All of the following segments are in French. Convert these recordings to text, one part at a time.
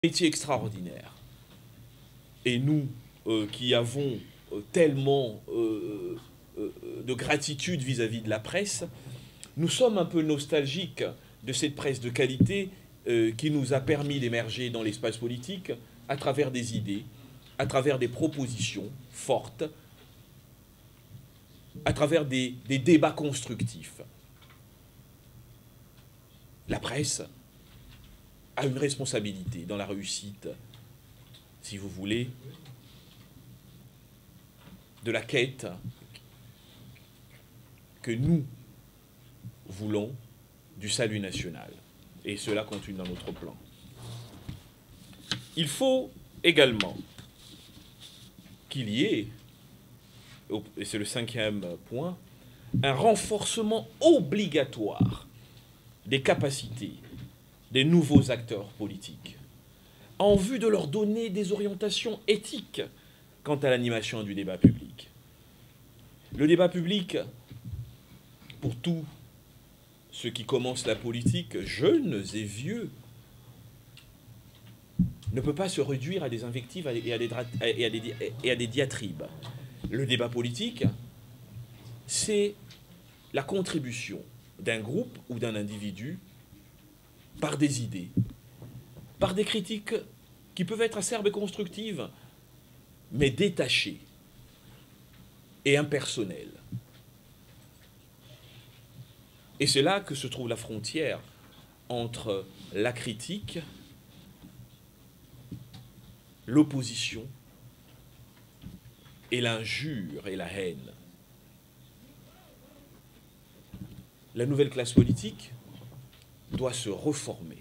Métier extraordinaire. Et nous, qui avons tellement de gratitude vis-à-vis de la presse, nous sommes un peu nostalgiques de cette presse de qualité qui nous a permis d'émerger dans l'espace politique à travers des idées, à travers des propositions fortes, à travers des débats constructifs. La presse a une responsabilité dans la réussite, si vous voulez, de la quête que nous voulons du salut national. Et cela continue dans notre plan. Il faut également qu'il y ait, et c'est le 5e point, un renforcement obligatoire des capacités des nouveaux acteurs politiques, en vue de leur donner des orientations éthiques quant à l'animation du débat public. Le débat public, pour tous ceux qui commencent la politique, jeunes et vieux, ne peut pas se réduire à des invectives et à des diatribes. Le débat politique, c'est la contribution d'un groupe ou d'un individu par des idées, par des critiques qui peuvent être acerbes et constructives, mais détachées et impersonnelles. Et c'est là que se trouve la frontière entre la critique, l'opposition et l'injure et la haine. La nouvelle classe politique doit se reformer.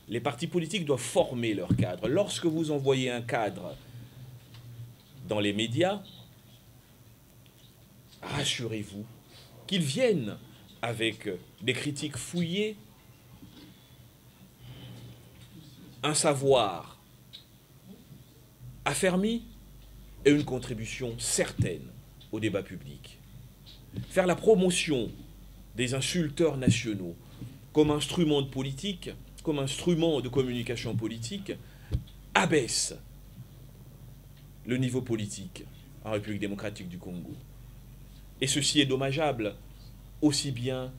Les partis politiques doivent former leur cadre. Lorsque vous envoyez un cadre dans les médias, rassurez-vous qu'ils viennent avec des critiques fouillées, un savoir affermi et une contribution certaine au débat public. Faire la promotion des insulteurs nationaux comme instrument de politique, comme instrument de communication politique, abaisse le niveau politique en République démocratique du Congo. Et ceci est dommageable, aussi bien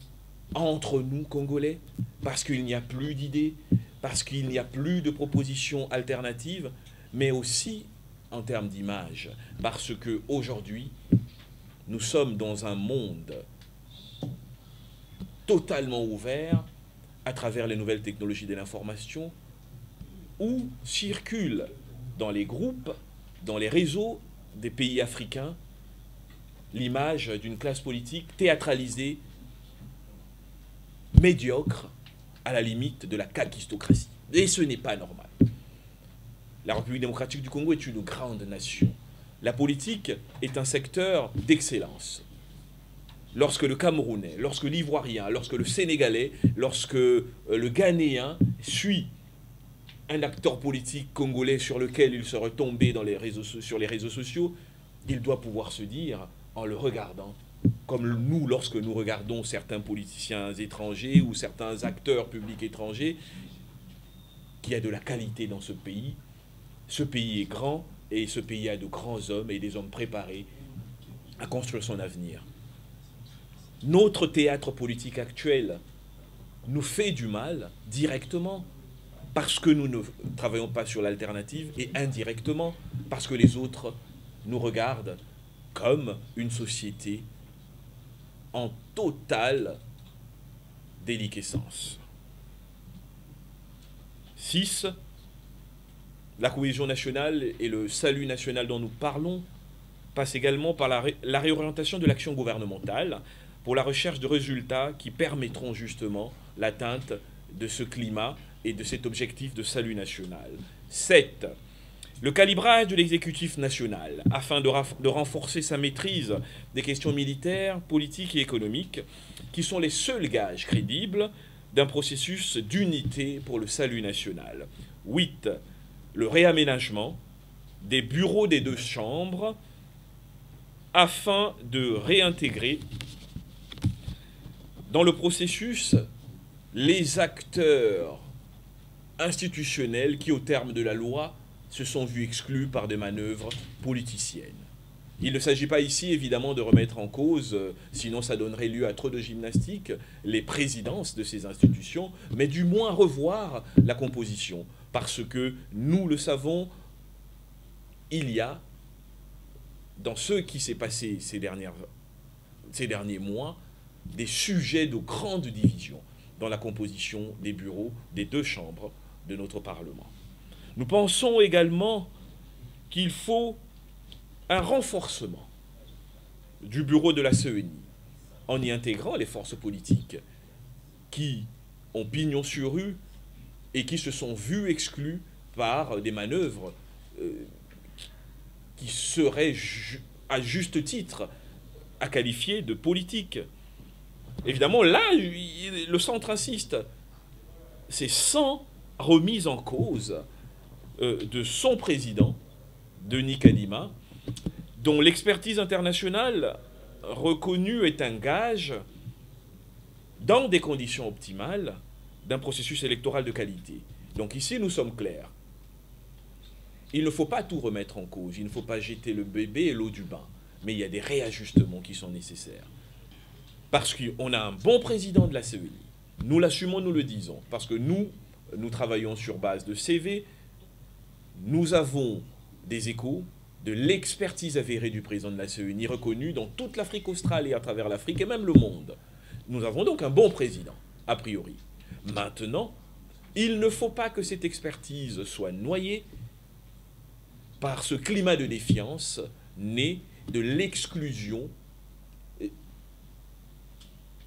entre nous, Congolais, parce qu'il n'y a plus d'idées, parce qu'il n'y a plus de propositions alternatives, mais aussi en termes d'image, parce qu'aujourd'hui, nous sommes dans un monde totalement ouvert à travers les nouvelles technologies de l'information, où circulent dans les groupes, dans les réseaux des pays africains, l'image d'une classe politique théâtralisée, médiocre, à la limite de la kakistocratie. Et ce n'est pas normal. La République démocratique du Congo est une grande nation. La politique est un secteur d'excellence. Lorsque le Camerounais, lorsque l'Ivoirien, lorsque le Sénégalais, lorsque le Ghanéen suit un acteur politique congolais sur lequel il serait tombé sur les réseaux sociaux, il doit pouvoir se dire, en le regardant, comme nous, lorsque nous regardons certains politiciens étrangers ou certains acteurs publics étrangers, qu'il y a de la qualité dans ce pays. Ce pays est grand et ce pays a de grands hommes et des hommes préparés à construire son avenir. Notre théâtre politique actuel nous fait du mal directement parce que nous ne travaillons pas sur l'alternative et indirectement parce que les autres nous regardent comme une société en totale déliquescence. 6. La cohésion nationale et le salut national dont nous parlons passent également par la réorientation de l'action gouvernementale pour la recherche de résultats qui permettront justement l'atteinte de ce climat et de cet objectif de salut national. 7. Le calibrage de l'exécutif national afin de renforcer sa maîtrise des questions militaires, politiques et économiques qui sont les seuls gages crédibles d'un processus d'unité pour le salut national. 8. Le réaménagement des bureaux des deux chambres afin de réintégrer dans le processus les acteurs institutionnels qui, au terme de la loi, se sont vus exclus par des manœuvres politiciennes. Il ne s'agit pas ici, évidemment, de remettre en cause, sinon ça donnerait lieu à trop de gymnastique, les présidences de ces institutions, mais du moins revoir la composition. Parce que, nous le savons, il y a, dans ce qui s'est passé ces derniers mois, des sujets de grande division dans la composition des bureaux des deux chambres de notre Parlement. Nous pensons également qu'il faut un renforcement du bureau de la CENI en y intégrant les forces politiques qui ont pignon sur rue et qui se sont vues exclues par des manœuvres qui seraient à juste titre à qualifier de politiques. Évidemment, là, le centre insiste. C'est sans remise en cause de son président, Denis Kadima, dont l'expertise internationale reconnue est un gage, dans des conditions optimales, d'un processus électoral de qualité. Donc ici, nous sommes clairs. Il ne faut pas tout remettre en cause, il ne faut pas jeter le bébé et l'eau du bain, mais il y a des réajustements qui sont nécessaires. Parce qu'on a un bon président de la CENI, nous l'assumons, nous le disons, parce que nous travaillons sur base de CV, nous avons des échos de l'expertise avérée du président de la CENI, reconnue dans toute l'Afrique australe et à travers l'Afrique et même le monde. Nous avons donc un bon président, a priori. Maintenant, il ne faut pas que cette expertise soit noyée par ce climat de défiance né de l'exclusion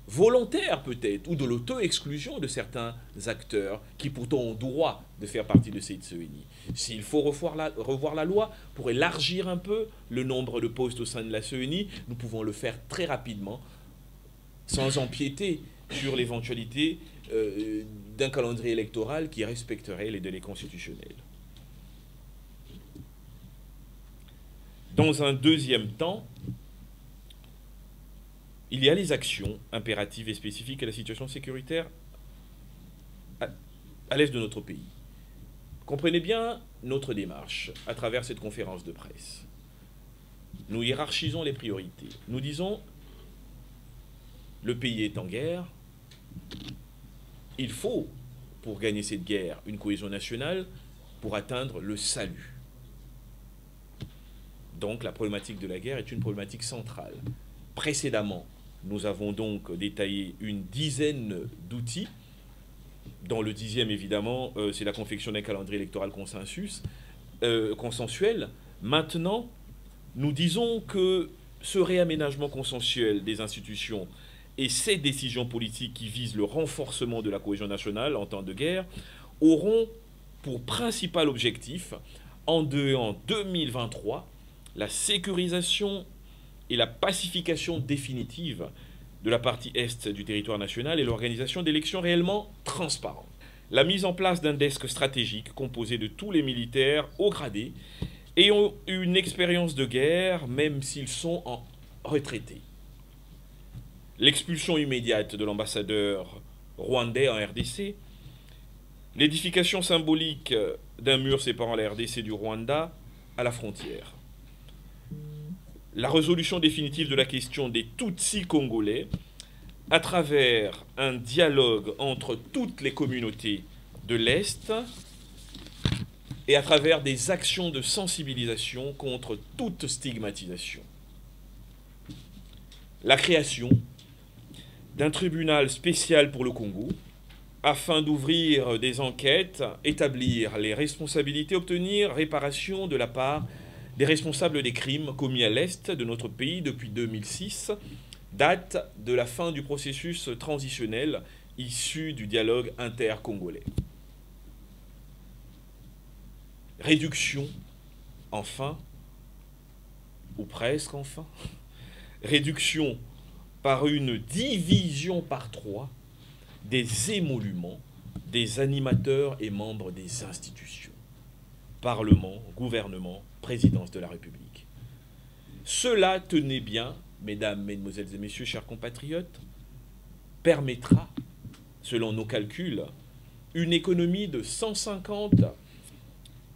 volontaire peut-être, ou de l'auto-exclusion de certains acteurs qui pourtant ont droit de faire partie de cette CENI. S'il faut revoir la loi pour élargir un peu le nombre de postes au sein de la CENI, nous pouvons le faire très rapidement, sans empiéter sur l'éventualité d'un calendrier électoral qui respecterait les délais constitutionnels. Dans un deuxième temps, il y a les actions impératives et spécifiques à la situation sécuritaire à l'est de notre pays. Comprenez bien notre démarche à travers cette conférence de presse. Nous hiérarchisons les priorités. Nous disons, le pays est en guerre, il faut, pour gagner cette guerre, une cohésion nationale pour atteindre le salut. Donc la problématique de la guerre est une problématique centrale. Précédemment, nous avons donc détaillé une dizaine d'outils. Dans le 10e, évidemment, c'est la confection d'un calendrier électoral consensuel. Maintenant, nous disons que ce réaménagement consensuel des institutions et ces décisions politiques qui visent le renforcement de la cohésion nationale en temps de guerre auront pour principal objectif, en 2023, la sécurisation et la pacification définitive de la partie est du territoire national et l'organisation d'élections réellement transparentes. La mise en place d'un desk stratégique composé de tous les militaires haut gradés ayant une expérience de guerre, même s'ils sont en retraités. L'expulsion immédiate de l'ambassadeur rwandais en RDC, l'édification symbolique d'un mur séparant la RDC du Rwanda à la frontière, la résolution définitive de la question des Tutsis congolais à travers un dialogue entre toutes les communautés de l'Est et à travers des actions de sensibilisation contre toute stigmatisation. La création d'un tribunal spécial pour le Congo afin d'ouvrir des enquêtes, établir les responsabilités, obtenir réparation de la part des responsables des crimes commis à l'Est de notre pays depuis 2006, date de la fin du processus transitionnel issu du dialogue inter-congolais. Réduction, enfin, ou presque enfin, réduction par une division par 3 des émoluments des animateurs et membres des institutions, Parlement, gouvernement, présidence de la République. Cela, tenez bien, mesdames, mesdemoiselles et messieurs, chers compatriotes, permettra, selon nos calculs, une économie de 150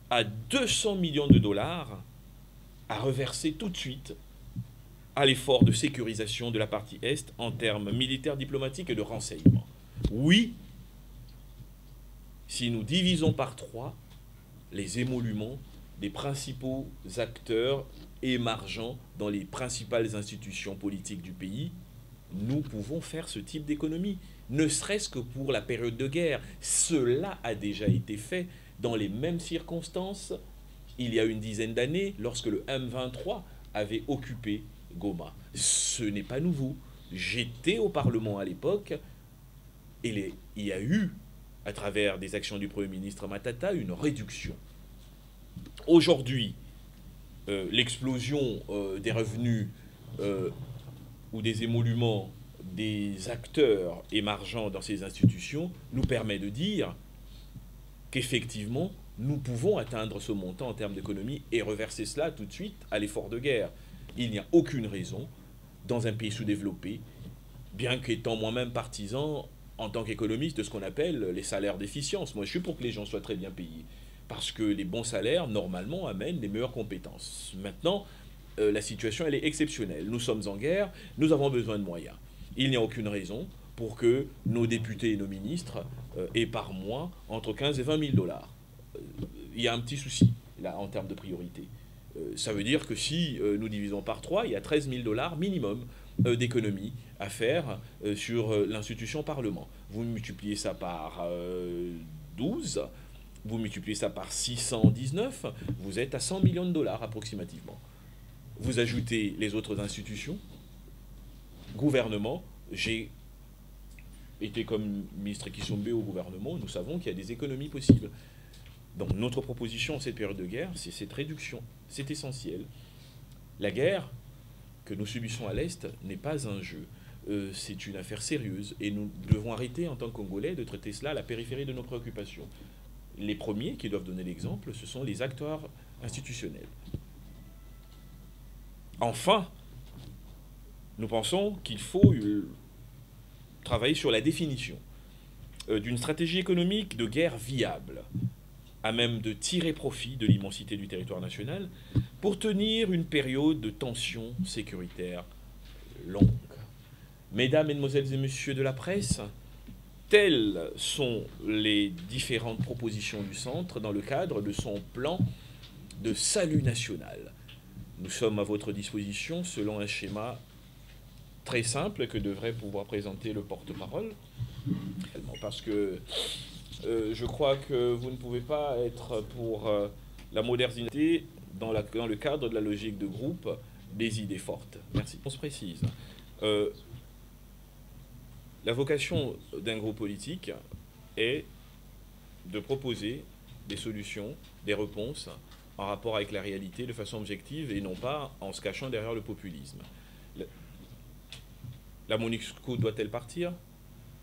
à 200 millions de dollars à reverser tout de suite à l'effort de sécurisation de la partie Est en termes militaires, diplomatiques et de renseignement. Oui, si nous divisons par 3 les émoluments des principaux acteurs émergents dans les principales institutions politiques du pays, nous pouvons faire ce type d'économie, ne serait-ce que pour la période de guerre. Cela a déjà été fait dans les mêmes circonstances il y a une dizaine d'années, lorsque le M23 avait occupé Goma. Ce n'est pas nouveau. J'étais au Parlement à l'époque, et il y a eu, à travers des actions du Premier ministre Matata, une réduction. Aujourd'hui, l'explosion des revenus ou des émoluments des acteurs émergents dans ces institutions nous permet de dire qu'effectivement, nous pouvons atteindre ce montant en termes d'économie et reverser cela tout de suite à l'effort de guerre. Il n'y a aucune raison, dans un pays sous-développé, bien qu'étant moi-même partisan, en tant qu'économiste, de ce qu'on appelle les salaires d'efficience. Moi, je suis pour que les gens soient très bien payés, parce que les bons salaires, normalement, amènent les meilleures compétences. Maintenant, la situation, elle est exceptionnelle. Nous sommes en guerre, nous avons besoin de moyens. Il n'y a aucune raison pour que nos députés et nos ministres aient par mois entre 15 et 20 000 dollars. Il y a un petit souci, là, en termes de priorité. Ça veut dire que si nous divisons par 3, il y a 13 000 dollars minimum d'économie à faire sur l'institution Parlement. Vous multipliez ça par 12, vous multipliez ça par 619, vous êtes à 100 millions de dollars approximativement. Vous ajoutez les autres institutions, gouvernement. J'ai été comme ministre Kisombe au gouvernement, nous savons qu'il y a des économies possibles. Donc notre proposition en cette période de guerre, c'est cette réduction. C'est essentiel. La guerre que nous subissons à l'Est n'est pas un jeu. C'est une affaire sérieuse et nous devons arrêter en tant que Congolais de traiter cela à la périphérie de nos préoccupations. Les premiers qui doivent donner l'exemple, ce sont les acteurs institutionnels. Enfin, nous pensons qu'il faut travailler sur la définition d'une stratégie économique de guerre viable, à même de tirer profit de l'immensité du territoire national pour tenir une période de tension sécuritaire longue. Mesdames, Mesdemoiselles et Messieurs de la presse, telles sont les différentes propositions du Centre dans le cadre de son plan de salut national. Nous sommes à votre disposition selon un schéma très simple que devrait pouvoir présenter le porte-parole, parce que je crois que vous ne pouvez pas être pour la modernité dans le cadre de la logique de groupe des idées fortes. Merci. On se précise. La vocation d'un groupe politique est de proposer des solutions, des réponses en rapport avec la réalité de façon objective et non pas en se cachant derrière le populisme. La MONUSCO doit-elle partir?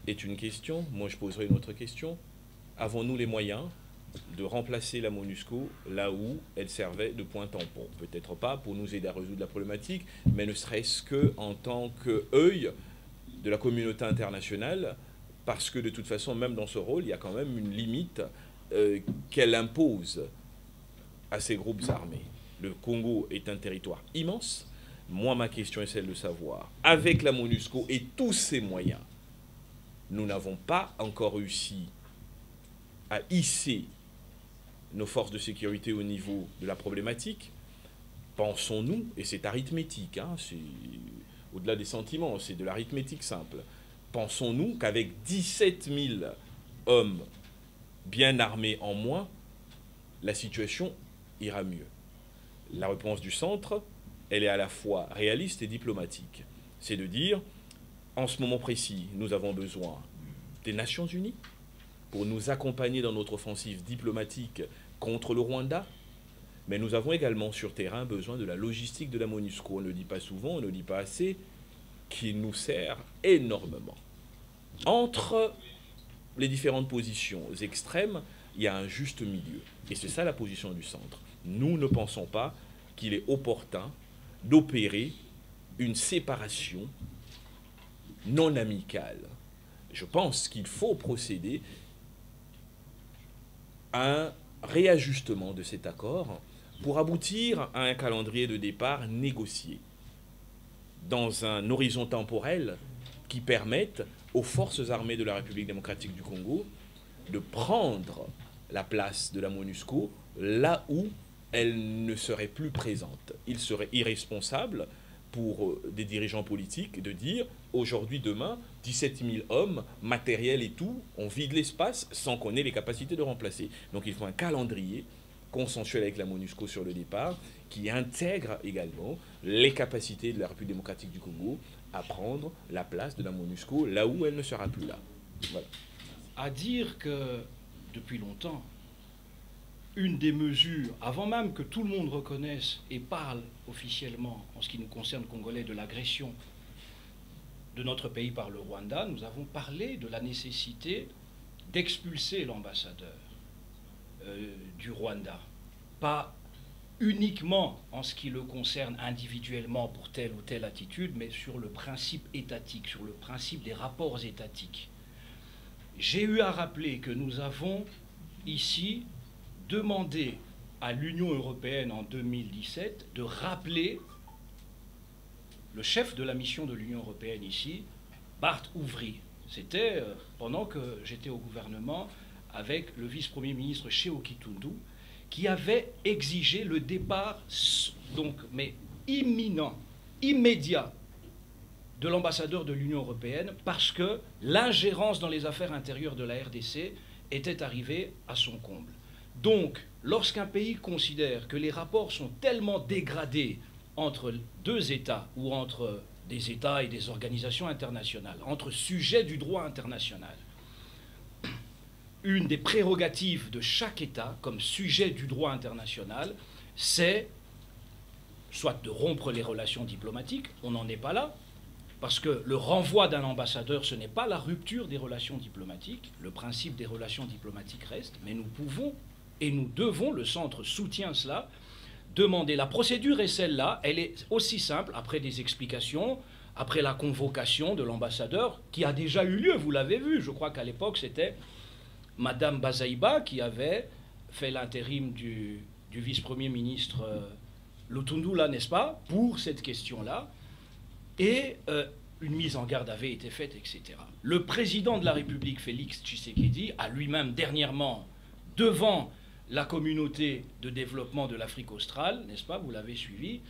Est une question. Moi, je poserai une autre question. Avons-nous les moyens de remplacer la MONUSCO là où elle servait de point tampon? Peut-être pas pour nous aider à résoudre la problématique, mais ne serait-ce qu'en tant qu'œil de la communauté internationale, parce que de toute façon, même dans ce rôle, il y a quand même une limite qu'elle impose à ces groupes armés. Le Congo est un territoire immense. Moi, ma question est celle de savoir, avec la MONUSCO et tous ses moyens, nous n'avons pas encore réussi à hisser nos forces de sécurité au niveau de la problématique. Pensons-nous, et c'est arithmétique, hein, c'est au-delà des sentiments, c'est de l'arithmétique simple, pensons-nous qu'avec 17 000 hommes bien armés en moins, la situation ira mieux? La réponse du Centre, elle est à la fois réaliste et diplomatique. C'est de dire, en ce moment précis, nous avons besoin des Nations Unies pour nous accompagner dans notre offensive diplomatique contre le Rwanda, mais nous avons également sur terrain besoin de la logistique de la MONUSCO. On ne le dit pas souvent, on ne le dit pas assez, qui nous sert énormément. Entre les différentes positions extrêmes, il y a un juste milieu. Et c'est ça la position du Centre. Nous ne pensons pas qu'il est opportun d'opérer une séparation non amicale. Je pense qu'il faut procéder un réajustement de cet accord pour aboutir à un calendrier de départ négocié dans un horizon temporel qui permette aux forces armées de la République démocratique du Congo de prendre la place de la MONUSCO là où elle ne serait plus présente. Il serait irresponsable pour des dirigeants politiques de dire aujourd'hui, demain, 17 000 hommes, matériel et tout, on vide l'espace sans qu'on ait les capacités de remplacer. Donc il faut un calendrier consensuel avec la MONUSCO sur le départ qui intègre également les capacités de la République démocratique du Congo à prendre la place de la MONUSCO là où elle ne sera plus là. Voilà. À dire que depuis longtemps, une des mesures, avant même que tout le monde reconnaisse et parle officiellement, en ce qui nous concerne Congolais, de l'agression de notre pays par le Rwanda, nous avons parlé de la nécessité d'expulser l'ambassadeur du Rwanda. Pas uniquement en ce qui le concerne individuellement pour telle ou telle attitude, mais sur le principe étatique, sur le principe des rapports étatiques. J'ai eu à rappeler que nous avons ici demandé à l'Union européenne en 2017 de rappeler le chef de la mission de l'Union européenne ici, Bart Ouvry. C'était pendant que j'étais au gouvernement avec le vice-premier ministre Cheo Kitundu, qui avait exigé le départ, donc, mais imminent, immédiat, de l'ambassadeur de l'Union européenne, parce que l'ingérence dans les affaires intérieures de la RDC était arrivée à son comble. Donc, lorsqu'un pays considère que les rapports sont tellement dégradés entre deux États ou entre des États et des organisations internationales, entre sujets du droit international, une des prérogatives de chaque État comme sujet du droit international, c'est soit de rompre les relations diplomatiques, on n'en est pas là, parce que le renvoi d'un ambassadeur, ce n'est pas la rupture des relations diplomatiques, le principe des relations diplomatiques reste, mais nous pouvons et nous devons, le centre soutient cela, demander. La procédure est celle-là, elle est aussi simple, après des explications, après la convocation de l'ambassadeur, qui a déjà eu lieu, vous l'avez vu, je crois qu'à l'époque c'était Madame Bazaïba qui avait fait l'intérim du vice-premier ministre Lutundula, n'est-ce pas, pour cette question-là, et une mise en garde avait été faite, etc. Le président de la République, Félix Tshisekedi, a lui-même dernièrement, devant la communauté de développement de l'Afrique australe, n'est-ce pas, vous l'avez suivi,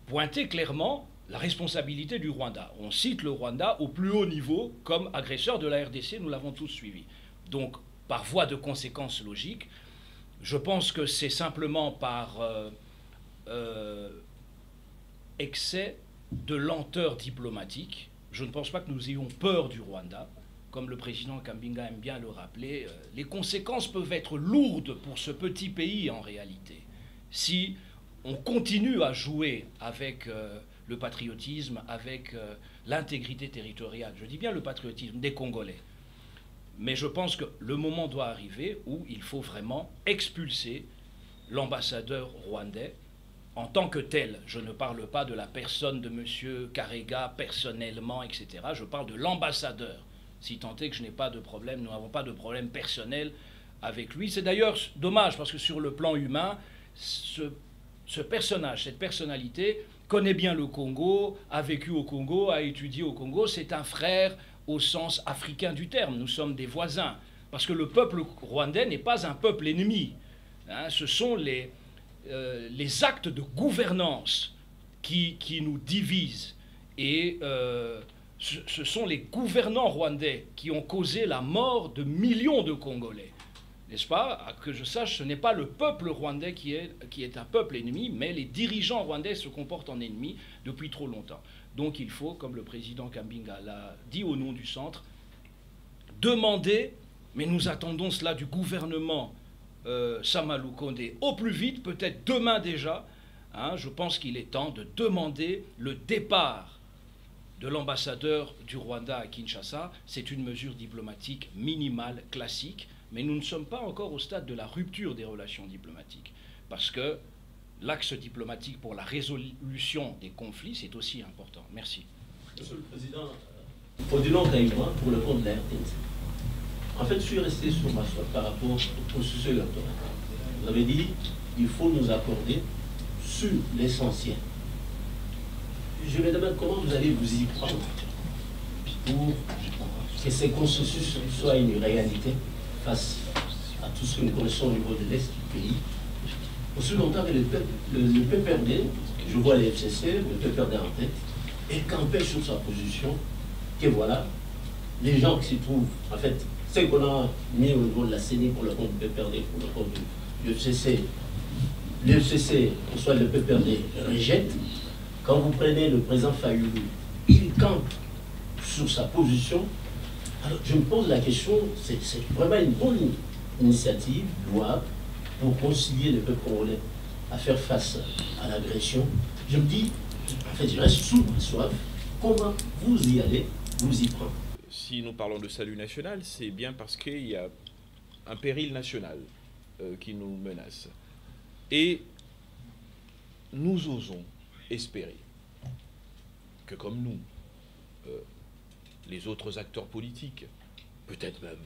pointé clairement la responsabilité du Rwanda. On cite le Rwanda au plus haut niveau comme agresseur de la RDC, nous l'avons tous suivi. Donc, par voie de conséquence logique, je pense que c'est simplement par excès de lenteur diplomatique. Je ne pense pas que nous ayons peur du Rwanda. Comme le président Kambinga aime bien le rappeler, les conséquences peuvent être lourdes pour ce petit pays en réalité. Si on continue à jouer avec le patriotisme, avec l'intégrité territoriale, je dis bien le patriotisme des Congolais. Mais je pense que le moment doit arriver où il faut vraiment expulser l'ambassadeur rwandais en tant que tel. Je ne parle pas de la personne de M. Karega personnellement, etc. Je parle de l'ambassadeur. Si tant est que je n'ai pas de problème, nous n'avons pas de problème personnel avec lui. C'est d'ailleurs dommage parce que sur le plan humain, ce personnage, cette personnalité, connaît bien le Congo, a vécu au Congo, a étudié au Congo. C'est un frère au sens africain du terme. Nous sommes des voisins. Parce que le peuple rwandais n'est pas un peuple ennemi. Hein, ce sont les actes de gouvernance qui nous divisent. Et ce sont les gouvernants rwandais qui ont causé la mort de millions de Congolais. N'est-ce pas? Que je sache, ce n'est pas le peuple rwandais qui est un peuple ennemi, mais les dirigeants rwandais se comportent en ennemis depuis trop longtemps. Donc il faut, comme le président Kambinga l'a dit au nom du centre, demander, mais nous attendons cela du gouvernement Samalou Kondé au plus vite, peut-être demain déjà, hein, je pense qu'il est temps de demander le départ de l'ambassadeur du Rwanda à Kinshasa. C'est une mesure diplomatique minimale, classique, mais nous ne sommes pas encore au stade de la rupture des relations diplomatiques, parce que l'axe diplomatique pour la résolution des conflits, c'est aussi important. Merci. Monsieur le Président, Odilon Kaïma, pour le compte de la RDC. En fait, je suis resté sur ma foi par rapport au processus électoral. Vous avez dit qu'il faut nous accorder sur l'essentiel. Je me demande comment vous allez vous y prendre pour que ces processus soient une réalité face à tout ce que nous connaissons au niveau de l'Est du pays. Aussi longtemps que le PPRD, je vois les FCC, le PPRD en tête, et campait sur sa position, que voilà, les gens qui s'y trouvent, en fait, ce qu'on a mis au niveau de la CENI pour le compte du PPRD, pour le compte du FCC, le FCC, soit le PPRD, rejette. Quand vous prenez le président Fayoulou, il campe sur sa position. Alors je me pose la question, c'est vraiment une bonne initiative, louable, pour concilier le peuple congolais à faire face à l'agression. Je me dis, en fait, je reste sous ma soif. Comment vous y allez, vous y prendre? Si nous parlons de salut national, c'est bien parce qu'il y a un péril national qui nous menace. Et nous osons espérer que comme nous, les autres acteurs politiques, peut-être même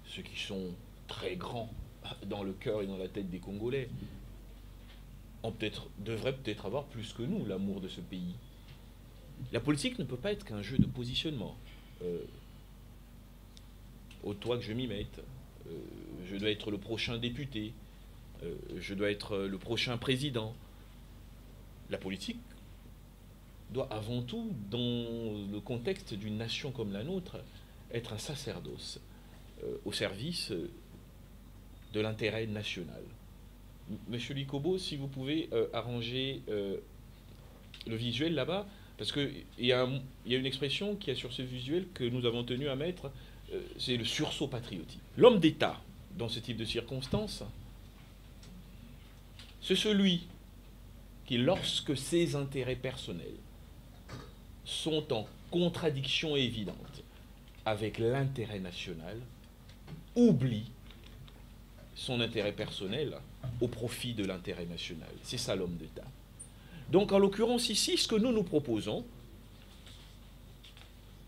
ceux qui sont très grands dans le cœur et dans la tête des Congolais, devraient peut-être avoir plus que nous l'amour de ce pays. La politique ne peut pas être qu'un jeu de positionnement. Au toit que je m'y mette, je dois être le prochain député, je dois être le prochain président. La politique doit avant tout, dans le contexte d'une nation comme la nôtre, être un sacerdoce au service de l'intérêt national. Monsieur Likobo, si vous pouvez arranger le visuel là-bas, parce qu'il y a une expression qui est sur ce visuel que nous avons tenu à mettre, c'est le sursaut patriotique. L'homme d'État, dans ce type de circonstances, c'est celui qui, lorsque ses intérêts personnels sont en contradiction évidente avec l'intérêt national, oublie son intérêt personnel au profit de l'intérêt national. C'est ça l'homme d'État. Donc en l'occurrence ici, ce que nous proposons,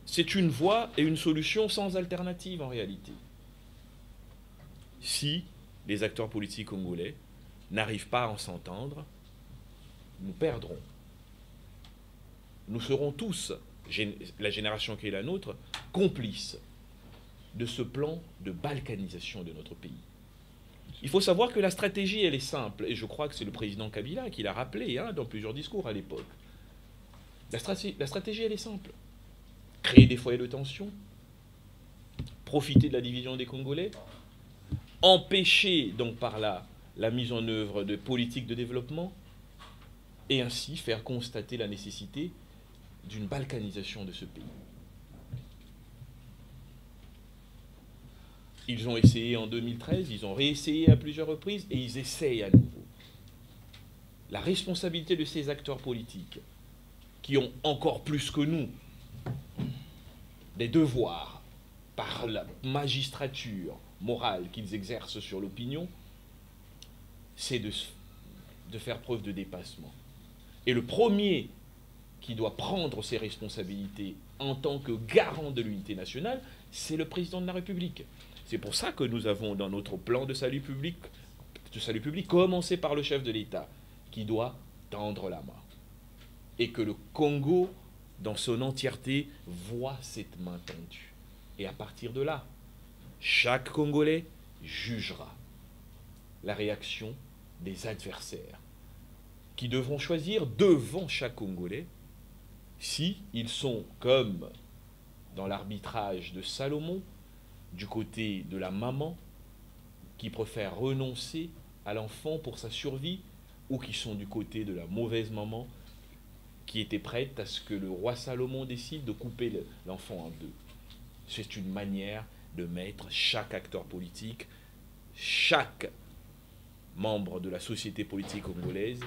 c'est une voie et une solution sans alternative en réalité. Si les acteurs politiques congolais n'arrivent pas à s'entendre, nous perdrons. Nous serons tous, la génération qui est la nôtre, complices de ce plan de balkanisation de notre pays. Il faut savoir que la stratégie, elle est simple, et je crois que c'est le président Kabila qui l'a rappelé dans plusieurs discours à l'époque. La stratégie, elle est simple. Créer des foyers de tension, profiter de la division des Congolais, empêcher donc par là la mise en œuvre de politiques de développement, et ainsi faire constater la nécessité d'une balkanisation de ce pays. Ils ont essayé en 2013, ils ont réessayé à plusieurs reprises, et ils essayent à nouveau. La responsabilité de ces acteurs politiques, qui ont encore plus que nous des devoirs par la magistrature morale qu'ils exercent sur l'opinion, c'est de faire preuve de dépassement. Et le premier qui doit prendre ses responsabilités en tant que garant de l'unité nationale, c'est le président de la République. C'est pour ça que nous avons dans notre plan de salut public, commencé par le chef de l'État, qui doit tendre la main. Et que le Congo, dans son entièreté, voit cette main tendue. Et à partir de là, chaque Congolais jugera la réaction des adversaires, qui devront choisir devant chaque Congolais si ils sont, comme dans l'arbitrage de Salomon, du côté de la maman qui préfère renoncer à l'enfant pour sa survie, ou qui sont du côté de la mauvaise maman qui était prête à ce que le roi Salomon décide de couper l'enfant en deux. C'est une manière de mettre chaque acteur politique, chaque membre de la société politique congolaise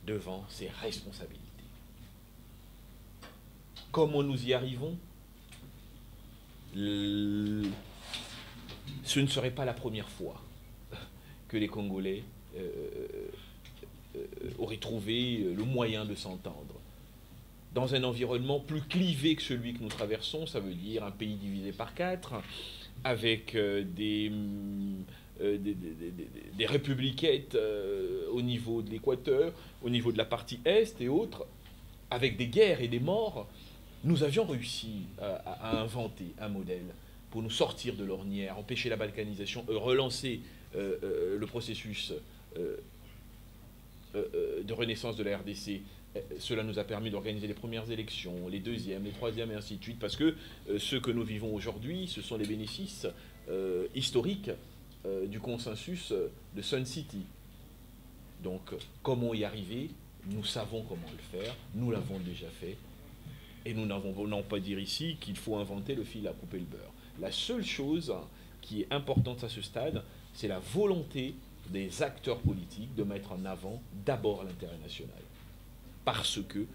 devant ses responsabilités. Comment nous y arrivons? Ce ne serait pas la première fois que les Congolais auraient trouvé le moyen de s'entendre. Dans un environnement plus clivé que celui que nous traversons, ça veut dire un pays divisé par 4, avec des républiquettes au niveau de l'Équateur, au niveau de la partie Est et autres, avec des guerres et des morts, nous avions réussi à inventer un modèle pour nous sortir de l'ornière, empêcher la balkanisation, relancer le processus de renaissance de la RDC. Cela nous a permis d'organiser les premières élections, les deuxièmes, les troisièmes, et ainsi de suite, parce que ce que nous vivons aujourd'hui, ce sont les bénéfices historiques du consensus de Sun City. Donc, comment y arriver? Nous savons comment le faire, nous l'avons déjà fait, et nous n'avons pas dire ici qu'il faut inventer le fil à couper le beurre. La seule chose qui est importante à ce stade, c'est la volonté des acteurs politiques de mettre en avant d'abord l'intérêt national. Parce que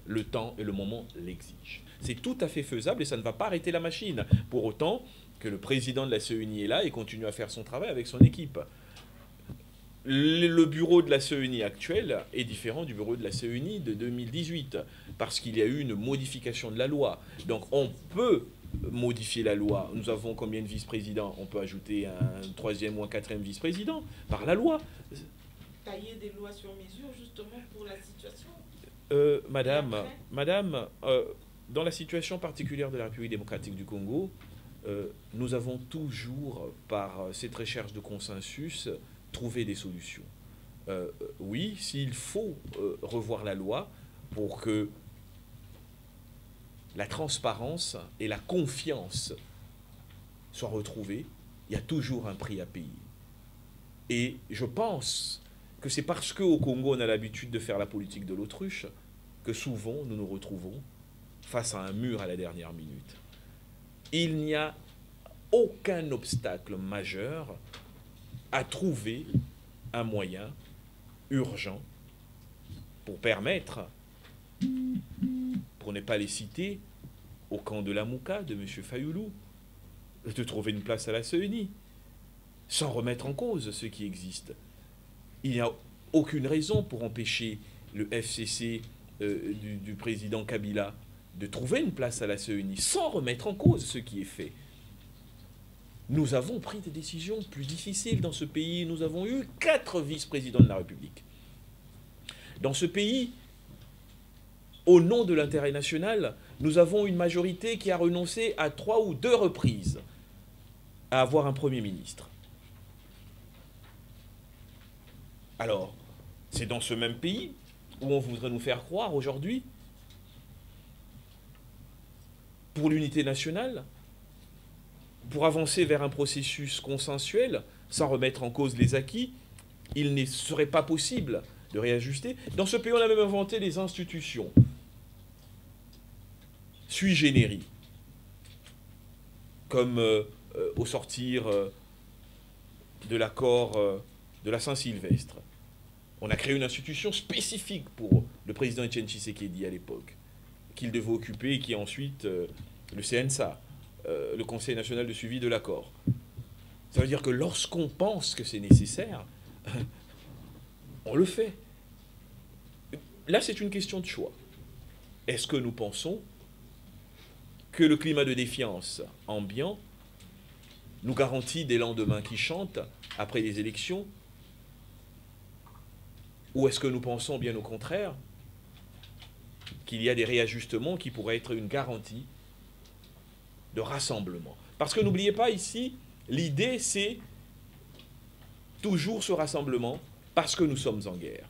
le temps et le moment l'exigent. C'est tout à fait faisable et ça ne va pas arrêter la machine. Pour autant que le président de la CENI est là et continue à faire son travail avec son équipe. Le bureau de la CENI actuel est différent du bureau de la CENI de 2018 parce qu'il y a eu une modification de la loi. Donc on peut modifier la loi. Nous avons combien de vice-présidents? On peut ajouter un troisième ou un quatrième vice-président par la loi. Tailler des lois sur mesure justement pour la situation. Madame, dans la situation particulière de la République démocratique du Congo, nous avons toujours, par cette recherche de consensus, trouvé des solutions. Oui, s'il faut revoir la loi pour que la transparence et la confiance soient retrouvées, il y a toujours un prix à payer. Et je pense que c'est parce qu'au Congo, on a l'habitude de faire la politique de l'autruche que souvent nous nous retrouvons face à un mur à la dernière minute. Il n'y a aucun obstacle majeur à trouver un moyen urgent pour permettre, pour ne pas les citer, au camp de la Mouka, de M. Fayoulou, de trouver une place à la CENI, sans remettre en cause ce qui existe. Il n'y a aucune raison pour empêcher le FCC du président Kabila de trouver une place à la CENI, sans remettre en cause ce qui est fait. Nous avons pris des décisions plus difficiles dans ce pays. Nous avons eu 4 vice-présidents de la République. Dans ce pays, au nom de l'intérêt national, nous avons une majorité qui a renoncé à 3 ou 2 reprises à avoir un Premier ministre. Alors, c'est dans ce même pays où on voudrait nous faire croire aujourd'hui, pour l'unité nationale, pour avancer vers un processus consensuel, sans remettre en cause les acquis, il ne serait pas possible de réajuster. Dans ce pays, on a même inventé des institutions sui generis, comme au sortir de l'accord de la Saint-Sylvestre. On a créé une institution spécifique pour le président Etienne Tshisekedi à l'époque, qu'il devait occuper et qui est ensuite le CNSA, le Conseil national de suivi de l'accord. Ça veut dire que lorsqu'on pense que c'est nécessaire, on le fait. Là, c'est une question de choix. Est-ce que nous pensons que le climat de défiance ambiant nous garantit des lendemains qui chantent après les élections? Ou est-ce que nous pensons bien au contraire qu'il y a des réajustements qui pourraient être une garantie de rassemblement? Parce que n'oubliez pas ici, l'idée c'est toujours ce rassemblement parce que nous sommes en guerre.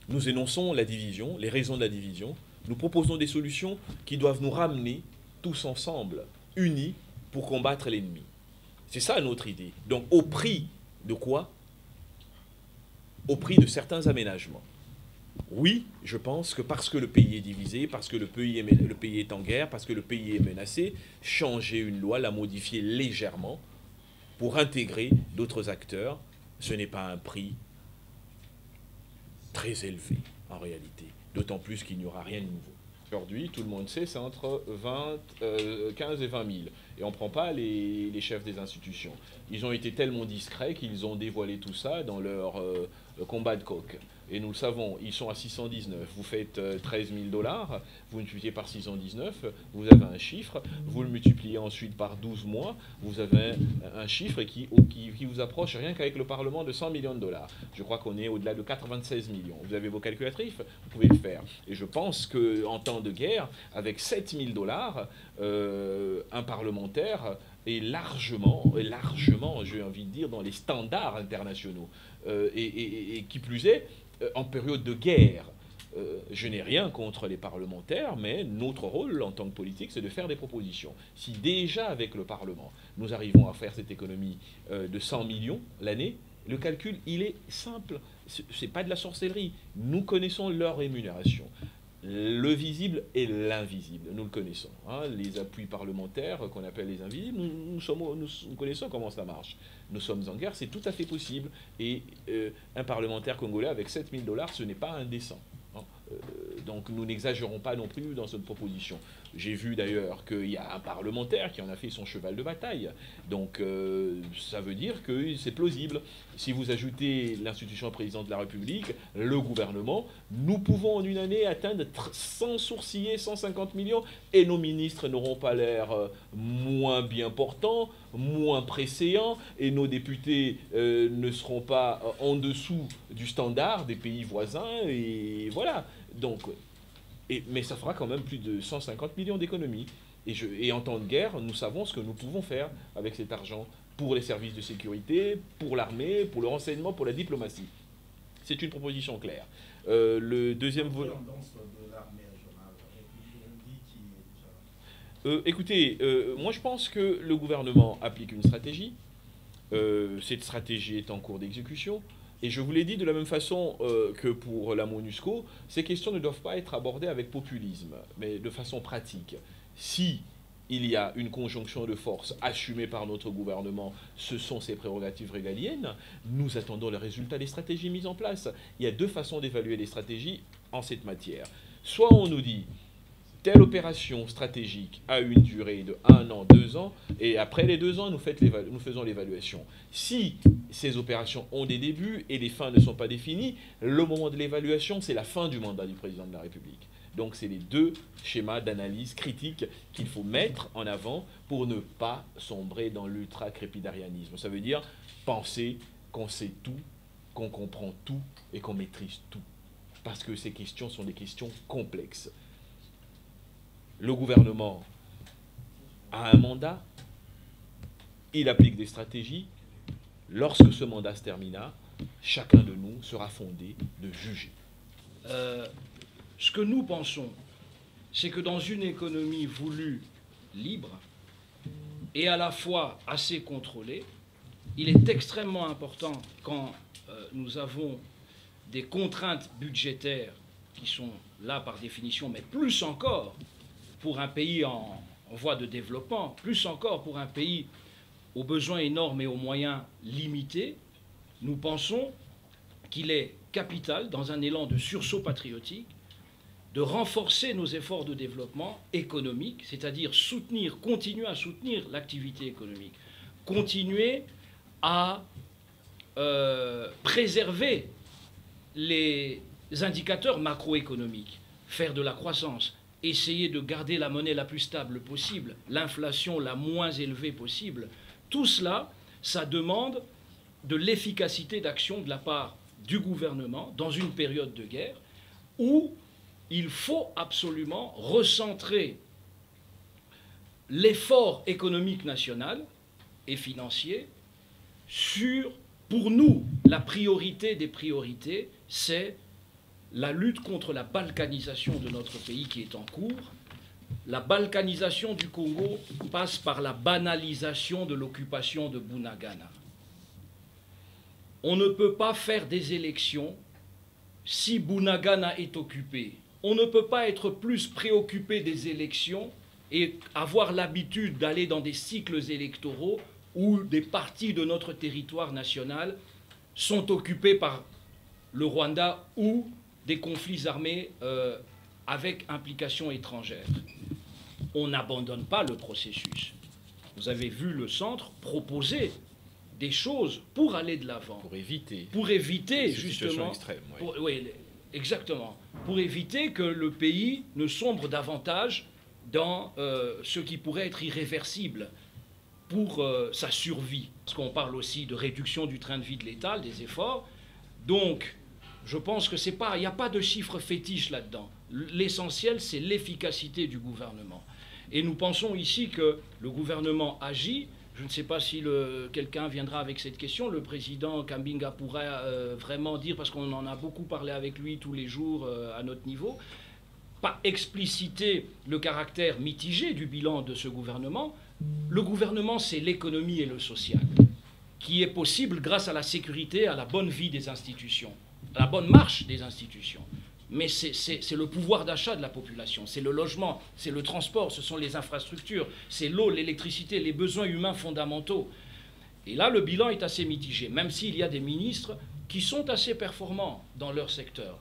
Nous énonçons la division, les raisons de la division, nous proposons des solutions qui doivent nous ramener tous ensemble, unis pour combattre l'ennemi. C'est ça notre idée. Donc au prix de quoi? Au prix de certains aménagements. Oui, je pense que parce que le pays est divisé, parce que le pays est en guerre, parce que le pays est menacé, changer une loi, la modifier légèrement pour intégrer d'autres acteurs, ce n'est pas un prix très élevé en réalité. D'autant plus qu'il n'y aura rien de nouveau. Aujourd'hui, tout le monde sait, c'est entre 15 et 20 000. Et on ne prend pas les chefs des institutions. Ils ont été tellement discrets qu'ils ont dévoilé tout ça dans leur combat de coq. Et nous le savons, ils sont à 619. Vous faites 13 000 $, vous multipliez par 619, vous avez un chiffre, vous le multipliez ensuite par 12 mois, vous avez un chiffre qui vous approche rien qu'avec le Parlement de 100 millions de $. Je crois qu'on est au-delà de 96 millions. Vous avez vos calculatrices, vous pouvez le faire. Et je pense qu'en temps de guerre, avec 7 000 $, un parlementaire est largement, j'ai envie de dire, dans les standards internationaux. Et qui plus est, en période de guerre, je n'ai rien contre les parlementaires, mais notre rôle en tant que politique, c'est de faire des propositions. Si déjà avec le Parlement, nous arrivons à faire cette économie de 100 millions l'année, le calcul, il est simple. Ce n'est pas de la sorcellerie. Nous connaissons leur rémunération. Le visible et l'invisible, nous le connaissons. Hein, les appuis parlementaires qu'on appelle les invisibles, nous connaissons comment ça marche. Nous sommes en guerre, c'est tout à fait possible. Et un parlementaire congolais avec 7 000 $, ce n'est pas indécent. Hein. Donc nous n'exagérons pas non plus dans cette proposition. J'ai vu d'ailleurs qu'il y a un parlementaire qui en a fait son cheval de bataille. Donc ça veut dire que c'est plausible. Si vous ajoutez l'institution présidente de la République, le gouvernement, nous pouvons en une année atteindre sans sourciller 150 millions et nos ministres n'auront pas l'air moins bien portants, moins presséants et nos députés ne seront pas en dessous du standard des pays voisins et voilà. Donc, mais ça fera quand même plus de 150 millions d'économies. Et en temps de guerre, nous savons ce que nous pouvons faire avec cet argent pour les services de sécurité, pour l'armée, pour le renseignement, pour la diplomatie. C'est une proposition claire. Le deuxième volet... Écoutez, moi je pense que le gouvernement applique une stratégie. Cette stratégie est en cours d'exécution. Et je vous l'ai dit de la même façon que pour la MONUSCO, ces questions ne doivent pas être abordées avec populisme, mais de façon pratique. Si il y a une conjonction de forces assumée par notre gouvernement, ce sont ses prérogatives régaliennes, nous attendons le résultat des stratégies mises en place. Il y a deux façons d'évaluer les stratégies en cette matière. Soit on nous dit, telle opération stratégique a une durée de 1 an, 2 ans, et après les 2 ans, nous faisons l'évaluation. Si ces opérations ont des débuts et les fins ne sont pas définies, le moment de l'évaluation, c'est la fin du mandat du président de la République. Donc c'est les deux schémas d'analyse critique qu'il faut mettre en avant pour ne pas sombrer dans l'ultra-crépidarianisme. Ça veut dire penser qu'on sait tout, qu'on comprend tout et qu'on maîtrise tout. Parce que ces questions sont des questions complexes. Le gouvernement a un mandat, il applique des stratégies. Lorsque ce mandat se termina, chacun de nous sera fondé de juger. Ce que nous pensons, c'est que dans une économie voulue libre et à la fois assez contrôlée, il est extrêmement important quand nous avons des contraintes budgétaires qui sont là par définition, mais plus encore pour un pays en voie de développement, plus encore pour un pays aux besoins énormes et aux moyens limités, nous pensons qu'il est capital, dans un élan de sursaut patriotique, de renforcer nos efforts de développement économique, c'est-à-dire continuer à soutenir l'activité économique, continuer à préserver les indicateurs macroéconomiques, faire de la croissance, essayer de garder la monnaie la plus stable possible, l'inflation la moins élevée possible. Tout cela, ça demande de l'efficacité d'action de la part du gouvernement dans une période de guerre où il faut absolument recentrer l'effort économique national et financier sur, pour nous, la priorité des priorités, c'est la lutte contre la balkanisation de notre pays qui est en cours. La balkanisation du Congo passe par la banalisation de l'occupation de Bunagana. On ne peut pas faire des élections si Bunagana est occupé. On ne peut pas être plus préoccupé des élections et avoir l'habitude d'aller dans des cycles électoraux où des parties de notre territoire national sont occupées par le Rwanda ou des conflits armés avec implication étrangère. On n'abandonne pas le processus. Vous avez vu le centre proposer des choses pour aller de l'avant. Pour éviter Pour éviter, ces situations justement... extrêmes, ouais. Oui, exactement. Pour éviter que le pays ne sombre davantage dans ce qui pourrait être irréversible pour sa survie. Parce qu'on parle aussi de réduction du train de vie de l'État, des efforts. Donc, je pense que c'est pas, il n'y a pas de chiffre fétiche là-dedans. L'essentiel, c'est l'efficacité du gouvernement. Et nous pensons ici que le gouvernement agit. Je ne sais pas si quelqu'un viendra avec cette question. Le président Kambinga pourrait vraiment dire, parce qu'on en a beaucoup parlé avec lui tous les jours à notre niveau, pas expliciter le caractère mitigé du bilan de ce gouvernement. Le gouvernement, c'est l'économie et le social, qui est possible grâce à la sécurité, à la bonne vie des institutions, à la bonne marche des institutions. Mais c'est le pouvoir d'achat de la population, c'est le logement, c'est le transport, ce sont les infrastructures, c'est l'eau, l'électricité, les besoins humains fondamentaux. Et là, le bilan est assez mitigé, même s'il y a des ministres qui sont assez performants dans leur secteur.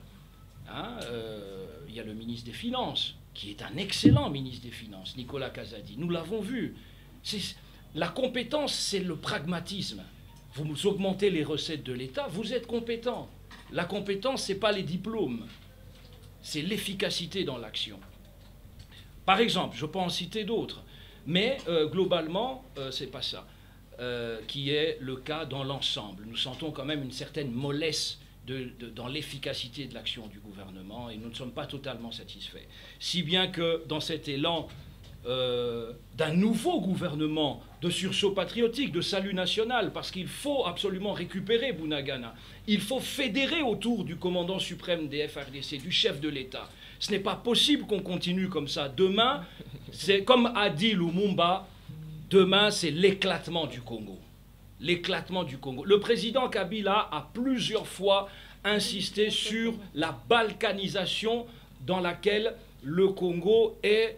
Il y a le ministre des Finances, qui est un excellent ministre des Finances, Nicolas Kazadi. Nous l'avons vu. La compétence, c'est le pragmatisme. Vous augmentez les recettes de l'État, vous êtes compétent. La compétence, ce n'est pas les diplômes, c'est l'efficacité dans l'action. Par exemple, je peux en citer d'autres, mais globalement, ce n'est pas ça qui est le cas dans l'ensemble. Nous sentons quand même une certaine mollesse dans l'efficacité de l'action du gouvernement et nous ne sommes pas totalement satisfaits. Si bien que dans cet élan d'un nouveau gouvernement de sursaut patriotique, de salut national, parce qu'il faut absolument récupérer Bunagana, il faut fédérer autour du commandant suprême des FARDC, du chef de l'État. Ce n'est pas possible qu'on continue comme ça. Demain, c'est comme a dit Lumumba, demain c'est l'éclatement du Congo. L'éclatement du Congo. Le président Kabila a plusieurs fois insisté sur la balkanisation dans laquelle le Congo est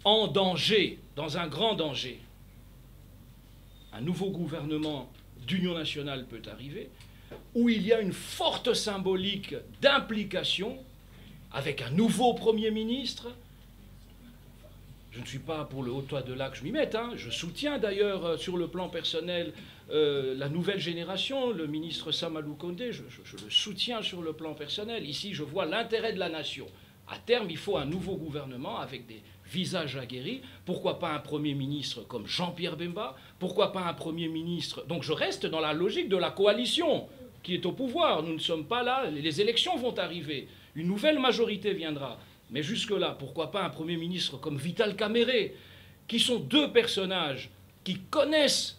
en danger, dans un grand danger. Un nouveau gouvernement d'union nationale peut arriver, où il y a une forte symbolique d'implication, avec un nouveau Premier ministre. Je ne suis pas pour le haut toit de là que je m'y mette. Je soutiens d'ailleurs sur le plan personnel la nouvelle génération, le ministre Samalou Kondé, je le soutiens sur le plan personnel. Ici, je vois l'intérêt de la nation. À terme, il faut un nouveau gouvernement avec des visages aguerris. Pourquoi pas un Premier ministre comme Jean-Pierre Bemba? Pourquoi pas un Premier ministre? Donc je reste dans la logique de la coalition qui est au pouvoir. Nous ne sommes pas là. Les élections vont arriver. Une nouvelle majorité viendra. Mais jusque-là, pourquoi pas un Premier ministre comme Vital Kamerhe, qui sont deux personnages qui connaissent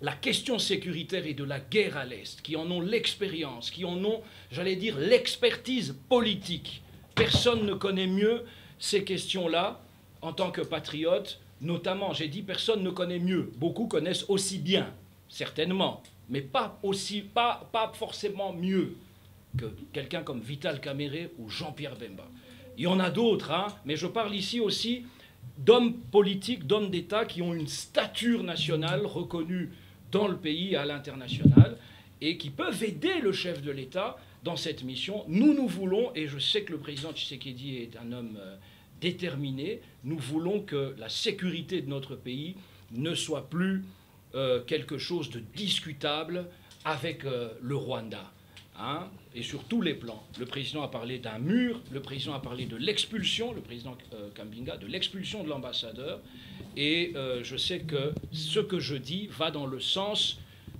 la question sécuritaire et de la guerre à l'Est, qui en ont l'expérience, qui en ont, j'allais dire, l'expertise politique. Personne ne connaît mieux ces questions-là en tant que patriote, notamment, j'ai dit, personne ne connaît mieux. Beaucoup connaissent aussi bien, certainement, mais pas forcément mieux que quelqu'un comme Vital Kamerhe ou Jean-Pierre Bemba. Il y en a d'autres, mais je parle ici aussi d'hommes politiques, d'hommes d'État qui ont une stature nationale reconnue dans le pays et à l'international et qui peuvent aider le chef de l'État dans cette mission. Nous voulons, et je sais que le président Tshisekedi est un homme déterminé, nous voulons que la sécurité de notre pays ne soit plus quelque chose de discutable avec le Rwanda. Et sur tous les plans. Le président a parlé d'un mur, le président a parlé de l'expulsion, le président Kambinga, de l'expulsion de l'ambassadeur. Et je sais que ce que je dis va dans le sens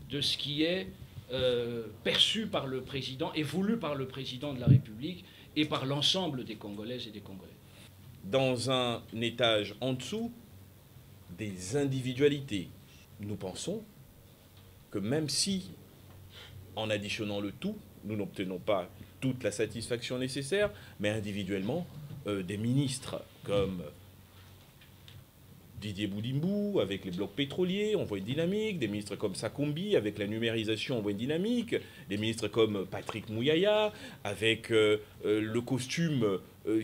de ce qui est perçu par le président et voulu par le président de la République et par l'ensemble des Congolaises et des Congolais. Dans un étage en dessous des individualités, nous pensons que même si, en additionnant le tout, nous n'obtenons pas toute la satisfaction nécessaire, mais individuellement, des ministres comme Didier Boudimbou, avec les blocs pétroliers, on voit une dynamique, des ministres comme Sakombi, avec la numérisation, on voit une dynamique, des ministres comme Patrick Mouyaya, avec le costume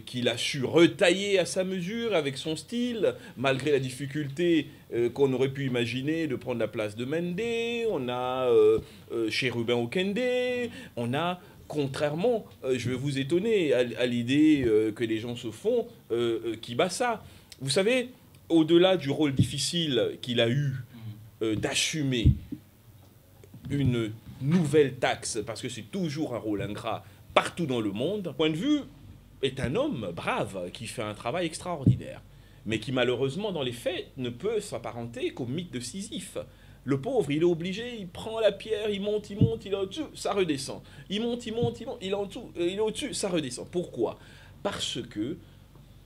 qu'il a su retailler à sa mesure, avec son style, malgré la difficulté qu'on aurait pu imaginer de prendre la place de Mende, on a Chérubin Okende, on a, contrairement, je vais vous étonner, à l'idée que les gens se font, Kibassa. Vous savez, au-delà du rôle difficile qu'il a eu d'assumer une nouvelle taxe, parce que c'est toujours un rôle ingrat partout dans le monde, point de vue, est un homme brave qui fait un travail extraordinaire, mais qui malheureusement dans les faits ne peut s'apparenter qu'au mythe de Sisyphe. Le pauvre, il est obligé, il prend la pierre, il monte, il est au-dessus, ça redescend. Il monte, il est en dessous, il est au-dessus, ça redescend. Pourquoi? Parce que,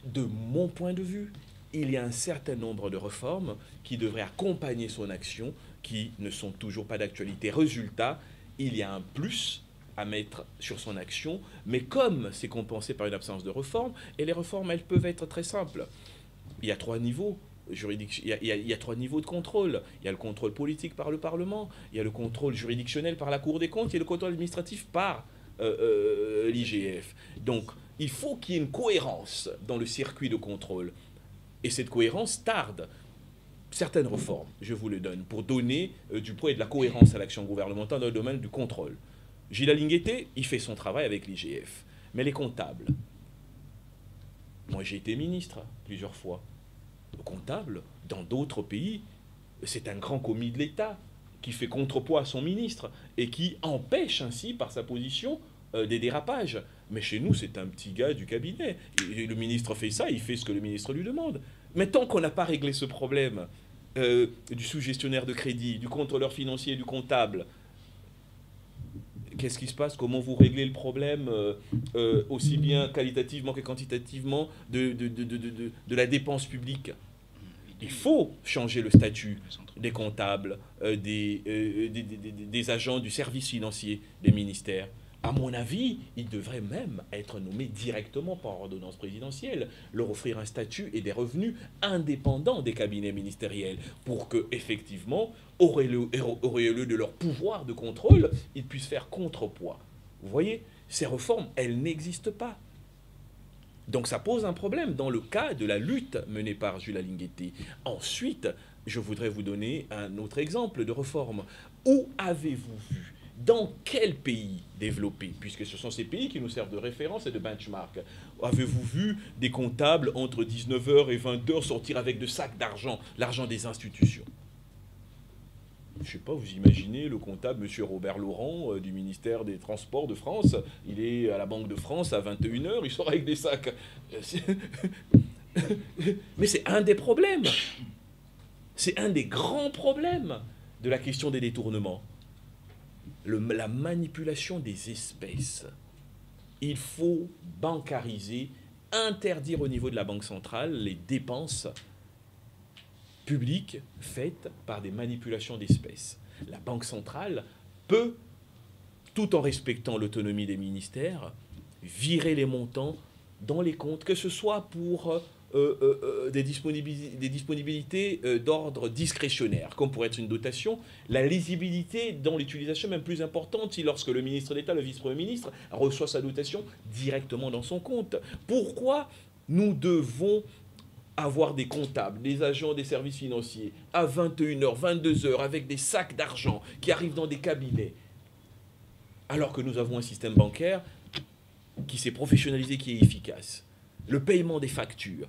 de mon point de vue, il y a un certain nombre de réformes qui devraient accompagner son action, qui ne sont toujours pas d'actualité. Résultat, il y a un plus à mettre sur son action, mais comme c'est compensé par une absence de réforme, et les réformes, elles peuvent être très simples. Il y a 3 niveaux juridiques, il y a 3 niveaux de contrôle. Il y a le contrôle politique par le Parlement, il y a le contrôle juridictionnel par la Cour des comptes, il y a le contrôle administratif par l'IGF. Donc, il faut qu'il y ait une cohérence dans le circuit de contrôle. Et cette cohérence tarde. Certaines réformes, je vous le donne, pour donner du poids et de la cohérence à l'action gouvernementale dans le domaine du contrôle. Gilles Alingueté, il fait son travail avec l'IGF. Mais les comptables, moi j'ai été ministre plusieurs fois. Le comptable, dans d'autres pays, c'est un grand commis de l'État qui fait contrepoids à son ministre et qui empêche ainsi, par sa position, des dérapages. Mais chez nous, c'est un petit gars du cabinet. Et le ministre fait ça, il fait ce que le ministre lui demande. Mais tant qu'on n'a pas réglé ce problème du sous-gestionnaire de crédit, du contrôleur financier, du comptable, qu'est-ce qui se passe? Comment vous réglez le problème aussi bien qualitativement que quantitativement de la dépense publique? Il faut changer le statut des comptables, des agents du service financier des ministères. À mon avis, ils devraient même être nommés directement par ordonnance présidentielle, leur offrir un statut et des revenus indépendants des cabinets ministériels pour que, effectivement, au lieu de leur pouvoir de contrôle, ils puissent faire contrepoids. Vous voyez, ces réformes, elles n'existent pas. Donc ça pose un problème dans le cas de la lutte menée par Jules Alingueté. Ensuite, je voudrais vous donner un autre exemple de réforme. Où avez-vous vu, dans quel pays développé, puisque ce sont ces pays qui nous servent de référence et de benchmark, avez-vous vu des comptables entre 19h et 20h sortir avec de sacs d'argent, l'argent des institutions? Je ne sais pas, vous imaginez le comptable, M. Robert Laurent, du ministère des Transports de France, il est à la Banque de France à 21h, il sort avec des sacs. Mais c'est un des problèmes. C'est un des grands problèmes de la question des détournements. La manipulation des espèces. Il faut bancariser, interdire au niveau de la Banque centrale les dépenses publiques faites par des manipulations d'espèces. La Banque centrale peut, tout en respectant l'autonomie des ministères, virer les montants dans les comptes, que ce soit pour des disponibilités d'ordre discrétionnaire, comme pourrait être une dotation, la lisibilité dans l'utilisation même plus importante si lorsque le ministre d'État, le vice-premier ministre, reçoit sa dotation directement dans son compte. Pourquoi nous devons avoir des comptables, des agents des services financiers à 21h, 22h avec des sacs d'argent qui arrivent dans des cabinets, alors que nous avons un système bancaire qui s'est professionnalisé, qui est efficace? Le paiement des factures.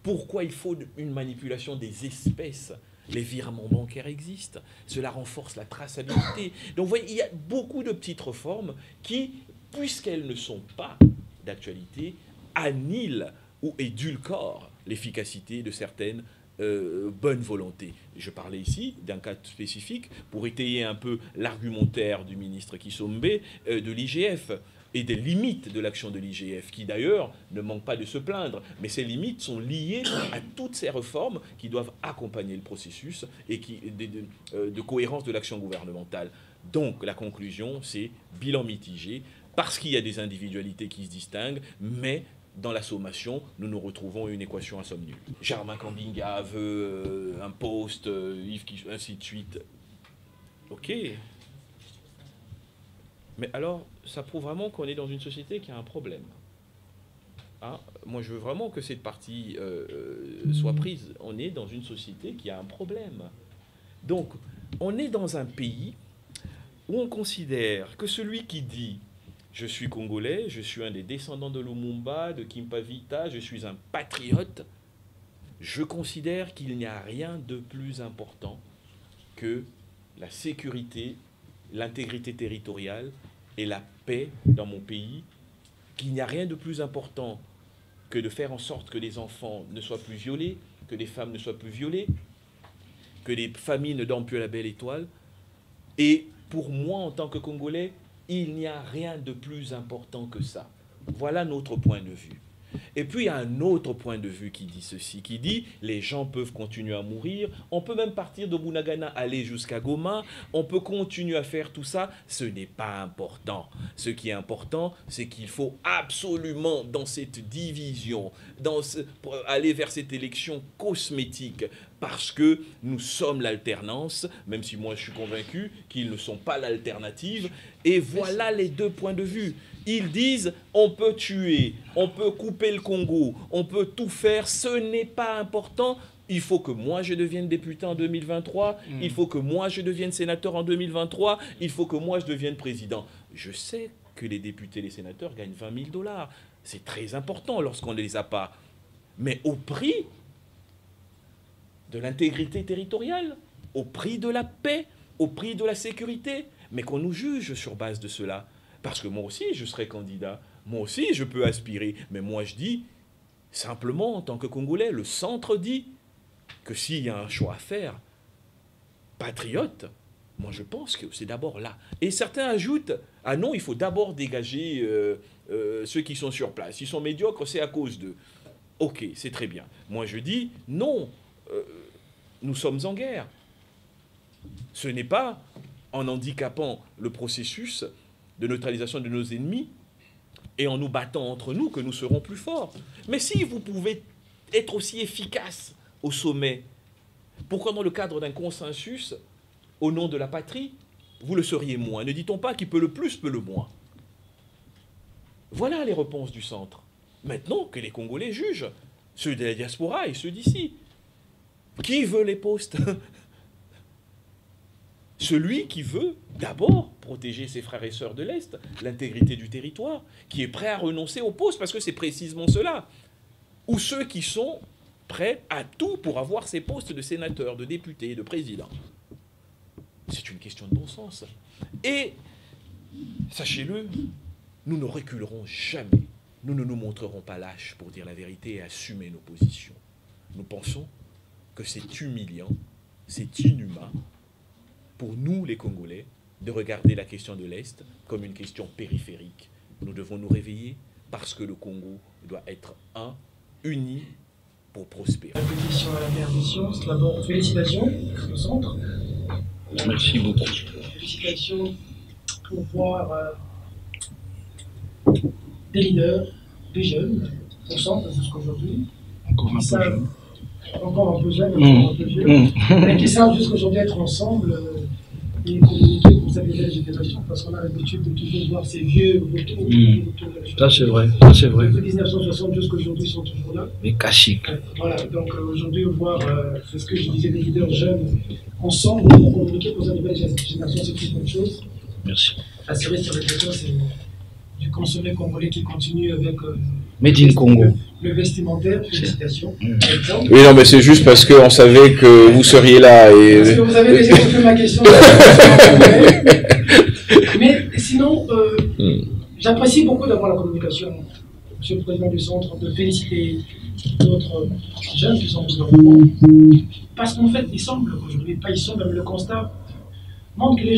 Pourquoi il faut une manipulation des espèces? Les virements bancaires existent. Cela renforce la traçabilité. Donc vous voyez, il y a beaucoup de petites réformes qui, puisqu'elles ne sont pas d'actualité, annihilent ou édulcorent l'efficacité de certaines bonnes volontés. Je parlais ici d'un cas spécifique pour étayer un peu l'argumentaire du ministre Kissombe de l'IGF et des limites de l'action de l'IGF, qui d'ailleurs ne manque pas de se plaindre, mais ces limites sont liées à toutes ces réformes qui doivent accompagner le processus et de cohérence de l'action gouvernementale. Donc la conclusion, c'est bilan mitigé, parce qu'il y a des individualités qui se distinguent, mais dans la sommation, nous nous retrouvons à une équation à somme nulle. Germain Kambinga veut un poste, Yves Kish, ainsi de suite. Ok. Mais alors, ça prouve vraiment qu'on est dans une société qui a un problème. Hein? Moi, je veux vraiment que cette partie soit prise. On est dans une société qui a un problème. Donc, on est dans un pays où on considère que celui qui dit « je suis congolais, je suis un des descendants de Lumumba, de Kimpavita, je suis un patriote », je considère qu'il n'y a rien de plus important que la sécurité, l'intégrité territoriale et la paix dans mon pays, qu'il n'y a rien de plus important que de faire en sorte que les enfants ne soient plus violés, que les femmes ne soient plus violées, que les familles ne dorment plus à la belle étoile. Et pour moi, en tant que Congolais, il n'y a rien de plus important que ça. Voilà notre point de vue. Et puis, il y a un autre point de vue qui dit ceci, qui dit les gens peuvent continuer à mourir, on peut même partir de Bunagana, aller jusqu'à Goma, on peut continuer à faire tout ça, ce n'est pas important. Ce qui est important, c'est qu'il faut absolument, dans cette division, aller vers cette élection cosmétique, parce que nous sommes l'alternance, même si moi je suis convaincu qu'ils ne sont pas l'alternative, et voilà les deux points de vue. Ils disent, on peut tuer, on peut couper le Congo, on peut tout faire, ce n'est pas important. Il faut que moi je devienne député en 2023, il faut que moi je devienne sénateur en 2023, il faut que moi je devienne président. Je sais que les députés et les sénateurs gagnent 20 000 $. C'est très important lorsqu'on ne les a pas. Mais au prix de l'intégrité territoriale, au prix de la paix, au prix de la sécurité, mais qu'on nous juge sur base de cela. Parce que moi aussi, je serai candidat. Moi aussi, je peux aspirer. Mais moi, je dis, simplement, en tant que Congolais, le centre dit que s'il y a un choix à faire, patriote, moi, je pense que c'est d'abord là. Et certains ajoutent, ah non, il faut d'abord dégager ceux qui sont sur place. S'ils sont médiocres, c'est à cause d'eux. Ok, c'est très bien. Moi, je dis, non, nous sommes en guerre. Ce n'est pas en handicapant le processus de neutralisation de nos ennemis et en nous battant entre nous que nous serons plus forts. Mais si vous pouvez être aussi efficace au sommet, pourquoi dans le cadre d'un consensus, au nom de la patrie, vous le seriez moins? Ne dit-on pas qui peut le plus, peut le moins? Voilà les réponses du centre. Maintenant que les Congolais jugent, ceux de la diaspora et ceux d'ici. Qui veut les postes? Celui qui veut d'abord protéger ses frères et sœurs de l'Est, l'intégrité du territoire, qui est prêt à renoncer aux postes, parce que c'est précisément cela. Ou ceux qui sont prêts à tout pour avoir ces postes de sénateurs, de députés, de présidents. C'est une question de bon sens. Et, sachez-le, nous ne reculerons jamais. Nous ne nous montrerons pas lâches pour dire la vérité et assumer nos positions. Nous pensons que c'est humiliant, c'est inhumain, pour nous, les Congolais, de regarder la question de l'Est comme une question périphérique. Nous devons nous réveiller parce que le Congo doit être uni pour prospérer. Répétition à la perdition, c'est d'abord félicitations au centre. Merci beaucoup. Félicitations pour voir des leaders, des jeunes, au centre jusqu'aujourd'hui. Encore un peu jeune. Encore un peu jeune, encore un peu vieux, mais qui savent jusqu'aujourd'hui être ensemble et communiquer pour cette nouvelle génération, parce qu'on a l'habitude de toujours voir ces vieux autour de la Ça c'est vrai, ça c'est vrai. Depuis 1960 jusqu'aujourd'hui, ils sont toujours là. Mais cachiques. Voilà, donc aujourd'hui, voir, c'est ce que je disais, des leaders jeunes ensemble pour communiquer pour cette nouvelle génération, c'est une bonne chose. Merci. La série sur les questions, c'est du consommé congolais qui continue avec Made in Congo. Le vestimentaire, félicitations. Oui, non, mais c'est juste parce qu'on savait que vous seriez là. Et... Parce que vous avez déjà compris ma question. Mais sinon, j'apprécie beaucoup d'avoir la communication, Monsieur le Président du Centre, de féliciter d'autres jeunes qui sont au gouvernement. Parce qu'en fait, il semble qu'aujourd'hui, pas il semble, mais le constat montre que le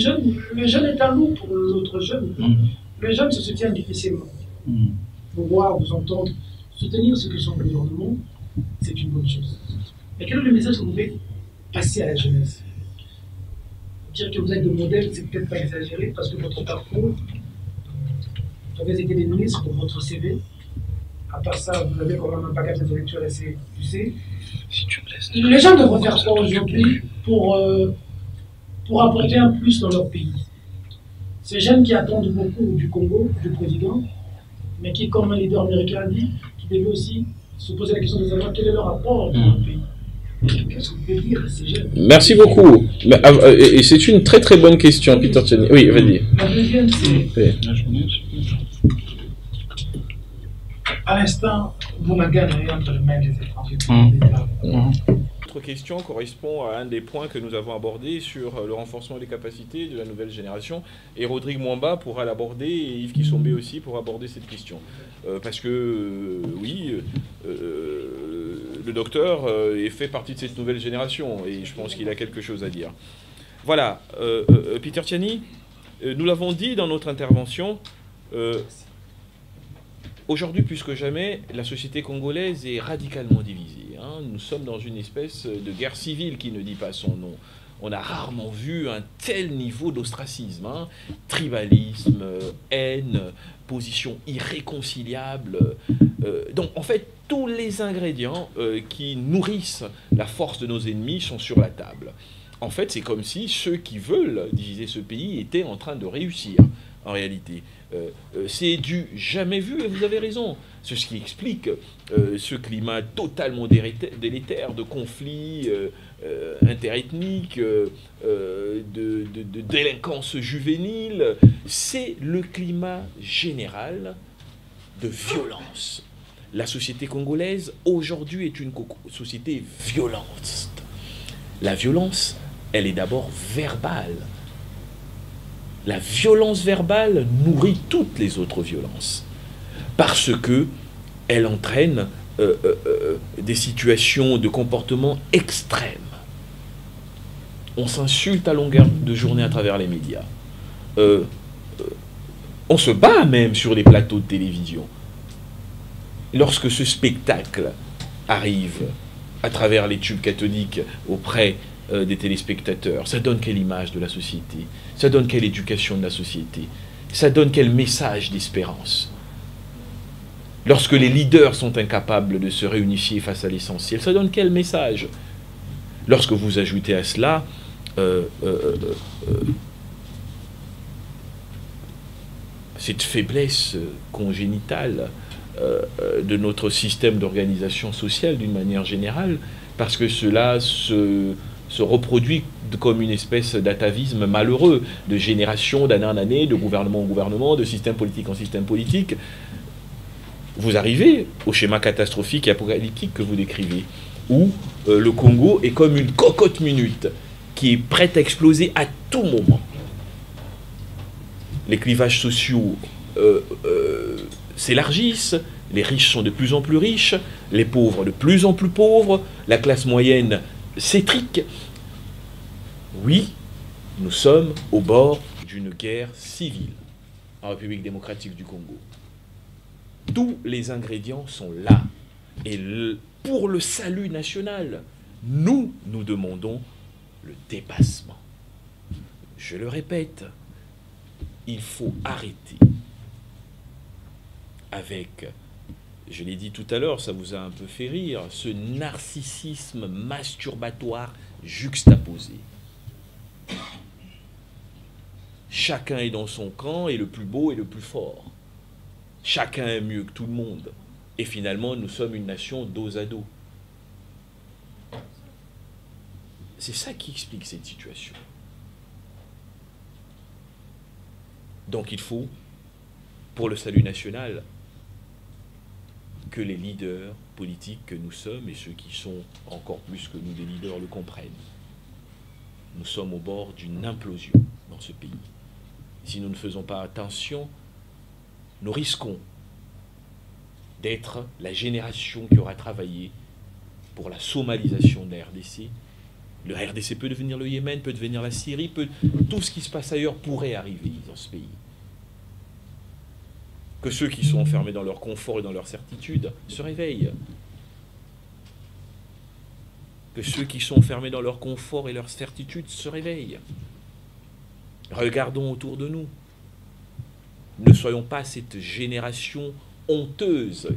jeune est un loup pour l'autre jeune. Le jeune se soutient difficilement. Vous voir, vous entendre, soutenir ceux qui sont au gouvernement, c'est une bonne chose. Mais quel est le message que vous voulez passer à la jeunesse? Dire que vous êtes de modèle, c'est peut-être pas exagéré, parce que votre parcours, vous avez été des ministres pour votre CV. À part ça, vous avez quand même un bagage intellectuel assez poussé. Les gens devraient faire quoi aujourd'hui pour apporter un plus dans leur pays? Ces jeunes qui attendent beaucoup du Congo, du président, mais qui, comme un leader américain a dit, qui devaient aussi se poser la question de savoir quel est leur apport dans leur pays. Qu'est-ce que vous pouvez dire à ces jeunes? Merci beaucoup. Et c'est une très très bonne question, Peter Tchani. Oui, vas-y. La deuxième, c'est... À l'instant, Bunagana est entre les mains des étrangers. question correspond à un des points que nous avons abordés sur le renforcement des capacités de la nouvelle génération. Et Rodrigue Mwamba pourra l'aborder, et Yves Kissombé aussi pour aborder cette question. Parce que, oui, le docteur fait partie de cette nouvelle génération, et je pense qu'il a quelque chose à dire. Voilà, Peter Tchiani, nous l'avons dit dans notre intervention, aujourd'hui, plus que jamais, la société congolaise est radicalement divisée. Hein. Nous sommes dans une espèce de guerre civile qui ne dit pas son nom. On a rarement vu un tel niveau d'ostracisme. Hein. Tribalisme, haine, position irréconciliable. Donc, en fait, tous les ingrédients qui nourrissent la force de nos ennemis sont sur la table. En fait, c'est comme si ceux qui veulent diviser ce pays étaient en train de réussir, en réalité. C'est du jamais vu, et vous avez raison. C'est ce qui explique ce climat totalement délétère de conflits interethniques, de délinquance juvénile. C'est le climat général de violence. La société congolaise, aujourd'hui, est une société violente. La violence, elle est d'abord verbale. La violence verbale nourrit toutes les autres violences parce que elle entraîne des situations de comportement extrêmes. On s'insulte à longueur de journée à travers les médias. On se bat même sur les plateaux de télévision. Lorsque ce spectacle arrive à travers les tubes cathodiques auprès des téléspectateurs, ça donne quelle image de la société? Ça donne quelle éducation de la société? Ça donne quel message d'espérance? Lorsque les leaders sont incapables de se réunifier face à l'essentiel, ça donne quel message? Lorsque vous ajoutez à cela cette faiblesse congénitale de notre système d'organisation sociale d'une manière générale, parce que cela se reproduit comme une espèce d'atavisme malheureux, de génération d'année en année, de gouvernement en gouvernement, de système politique en système politique. Vous arrivez au schéma catastrophique et apocalyptique que vous décrivez, où le Congo est comme une cocotte minute qui est prête à exploser à tout moment. Les clivages sociaux s'élargissent, les riches sont de plus en plus riches, les pauvres de plus en plus pauvres, la classe moyenne s'étrique. Oui, nous sommes au bord d'une guerre civile en République démocratique du Congo. Tous les ingrédients sont là. Et pour le salut national, nous demandons le dépassement. Je le répète, il faut arrêter avec, je l'ai dit tout à l'heure, ça vous a un peu fait rire, ce narcissisme masturbatoire juxtaposé. Chacun est dans son camp et le plus beau et le plus fort. Chacun est mieux que tout le monde. Et finalement, nous sommes une nation dos à dos. C'est ça qui explique cette situation. Donc il faut, pour le salut national, que les leaders politiques que nous sommes, et ceux qui sont encore plus que nous des leaders le comprennent. Nous sommes au bord d'une implosion dans ce pays. Si nous ne faisons pas attention, nous risquons d'être la génération qui aura travaillé pour la somalisation de la RDC. Le RDC peut devenir le Yémen, peut devenir la Syrie, tout ce qui se passe ailleurs pourrait arriver dans ce pays. Que ceux qui sont enfermés dans leur confort et dans leur certitude se réveillent. Que ceux qui sont enfermés dans leur confort et leur certitude se réveillent. Regardons autour de nous. Ne soyons pas cette génération honteuse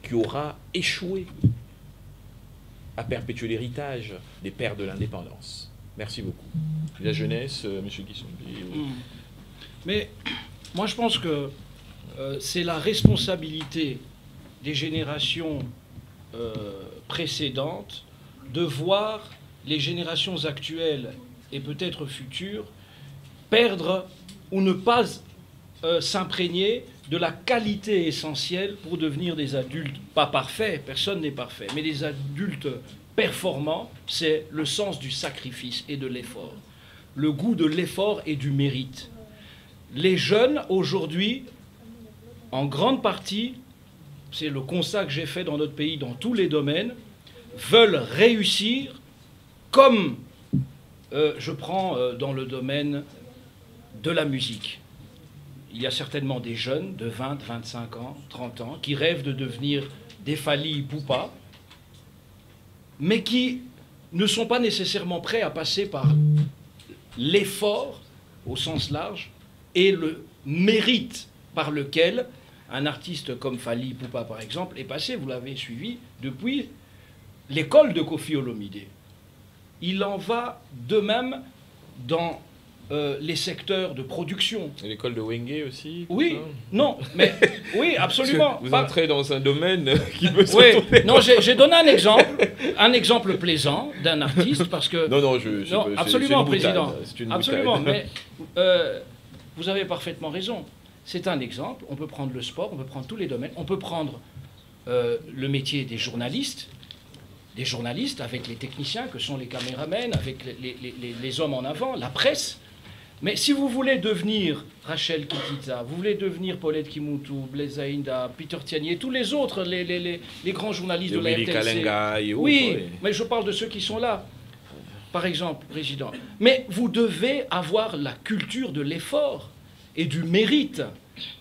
qui aura échoué à perpétuer l'héritage des pères de l'indépendance. Merci beaucoup. La jeunesse, M. Kissombé. Mais moi, je pense que c'est la responsabilité des générations précédentes de voir les générations actuelles et peut-être futures perdre ou ne pas s'imprégner de la qualité essentielle pour devenir des adultes, pas parfaits, personne n'est parfait, mais des adultes performant, c'est le sens du sacrifice et de l'effort. Le goût de l'effort et du mérite. Les jeunes, aujourd'hui, en grande partie, c'est le constat que j'ai fait dans notre pays, dans tous les domaines, veulent réussir comme je prends dans le domaine de la musique. Il y a certainement des jeunes de 20, 25 ans, 30 ans qui rêvent de devenir des Fally Ipupa, mais qui ne sont pas nécessairement prêts à passer par l'effort, au sens large, et le mérite par lequel un artiste comme Fally Ipupa, par exemple, est passé, vous l'avez suivi, depuis l'école de Koffi Olomide. Il en va de même dans les secteurs de production. Et l'école de Wenge aussi? Oui, non, mais oui, absolument. Vous entrez dans un domaine qui peut se oui, retourner. non, j'ai donné un exemple plaisant d'un artiste parce que... Non, absolument, Président. C'est une absolument, boutade. mais vous avez parfaitement raison. C'est un exemple. On peut prendre le sport, on peut prendre tous les domaines. On peut prendre le métier des journalistes avec les techniciens que sont les caméramens, avec les hommes en avant, la presse. Mais si vous voulez devenir Rachel Kitita, vous voulez devenir Paulette Kimoutou, Blaise Aïnda, Peter Tianier, tous les autres, les grands journalistes de la RTLC. Oui, mais je parle de ceux qui sont là, par exemple, Président. Mais vous devez avoir la culture de l'effort et du mérite.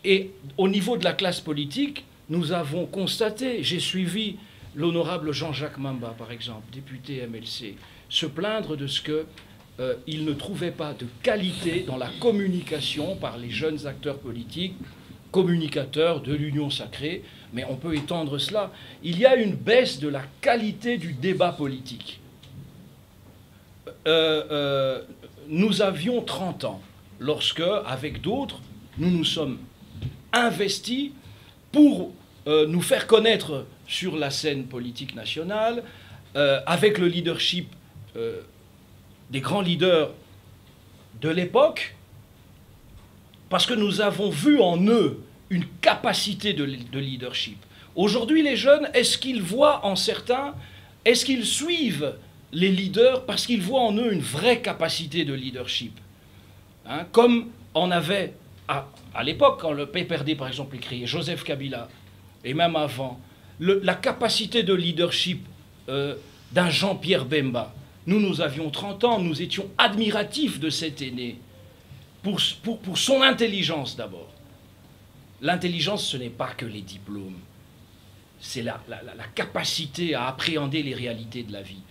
Et au niveau de la classe politique, nous avons constaté, j'ai suivi l'honorable Jean-Jacques Mamba, par exemple, député MLC, se plaindre de ce qu'il ne trouvait pas de qualité dans la communication par les jeunes acteurs politiques, communicateurs de l'Union sacrée, mais on peut étendre cela. Il y a une baisse de la qualité du débat politique. Nous avions 30 ans, lorsque, avec d'autres, nous nous sommes investis pour nous faire connaître sur la scène politique nationale, avec le leadership des grands leaders de l'époque, parce que nous avons vu en eux une capacité de leadership. Aujourd'hui, les jeunes, est-ce qu'ils voient en certains, est-ce qu'ils suivent les leaders parce qu'ils voient en eux une vraie capacité de leadership, hein, comme on avait à l'époque, quand le PPRD, par exemple, est créé, Joseph Kabila, et même avant, la capacité de leadership d'un Jean-Pierre Bemba. Nous avions 30 ans, nous étions admiratifs de cet aîné, pour son intelligence d'abord. L'intelligence, ce n'est pas que les diplômes, c'est la capacité à appréhender les réalités de la vie.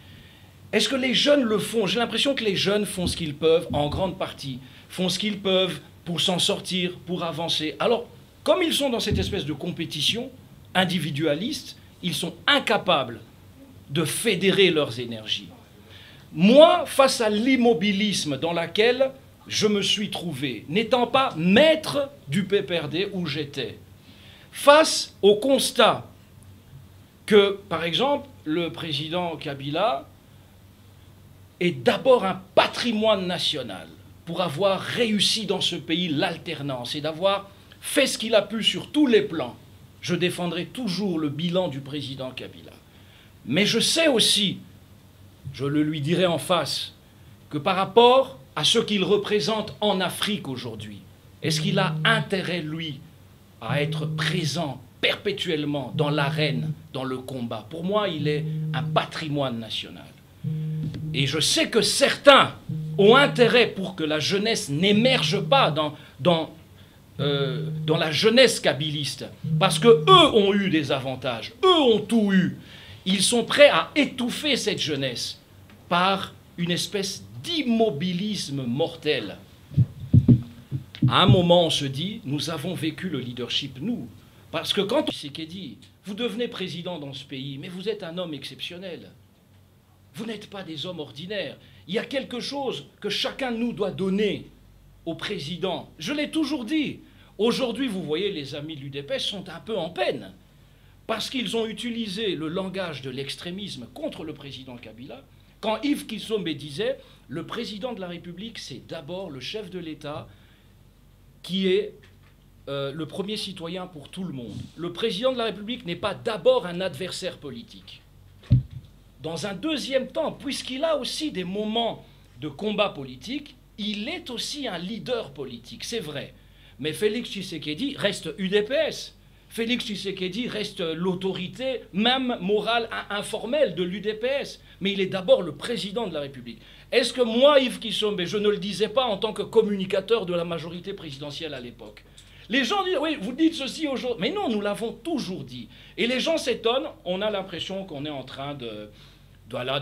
Est-ce que les jeunes le font? J'ai l'impression que les jeunes font ce qu'ils peuvent, en grande partie, font ce qu'ils peuvent pour s'en sortir, pour avancer. Alors, comme ils sont dans cette espèce de compétition individualiste, ils sont incapables de fédérer leurs énergies. Moi, face à l'immobilisme dans lequel je me suis trouvé, n'étant pas maître du PPRD où j'étais, face au constat que, par exemple, le président Kabila est d'abord un patrimoine national pour avoir réussi dans ce pays l'alternance et d'avoir fait ce qu'il a pu sur tous les plans. Je défendrai toujours le bilan du président Kabila. Mais je sais aussi, je le lui dirai en face, que par rapport à ce qu'il représente en Afrique aujourd'hui, est-ce qu'il a intérêt, lui, à être présent perpétuellement dans l'arène, dans le combat? Pour moi, il est un patrimoine national. Et je sais que certains ont intérêt pour que la jeunesse n'émerge pas dans la jeunesse kabiliste, parce qu'eux ont eu des avantages, eux ont tout eu. Ils sont prêts à étouffer cette jeunesse par une espèce d'immobilisme mortel. À un moment, on se dit, nous avons vécu le leadership, nous. Parce que quand Tshisekedi, vous devenez président dans ce pays, mais vous êtes un homme exceptionnel. Vous n'êtes pas des hommes ordinaires. Il y a quelque chose que chacun de nous doit donner au président. Je l'ai toujours dit. Aujourd'hui, vous voyez, les amis de l'UDPS sont un peu en peine parce qu'ils ont utilisé le langage de l'extrémisme contre le président Kabila. Quand Yves Kissombe disait « Le président de la République, c'est d'abord le chef de l'État qui est le premier citoyen pour tout le monde. Le président de la République n'est pas d'abord un adversaire politique. Dans un deuxième temps, puisqu'il a aussi des moments de combat politique, il est aussi un leader politique, c'est vrai. Mais Félix Tshisekedi reste UDPS. Félix Tshisekedi reste l'autorité, même morale, informelle de l'UDPS. Mais il est d'abord le président de la République. Est-ce que moi, Yves Kissombe, je ne le disais pas en tant que communicateur de la majorité présidentielle à l'époque? Les gens disent, oui, vous dites ceci aujourd'hui. Mais non, nous l'avons toujours dit. Et les gens s'étonnent, on a l'impression qu'on est en train de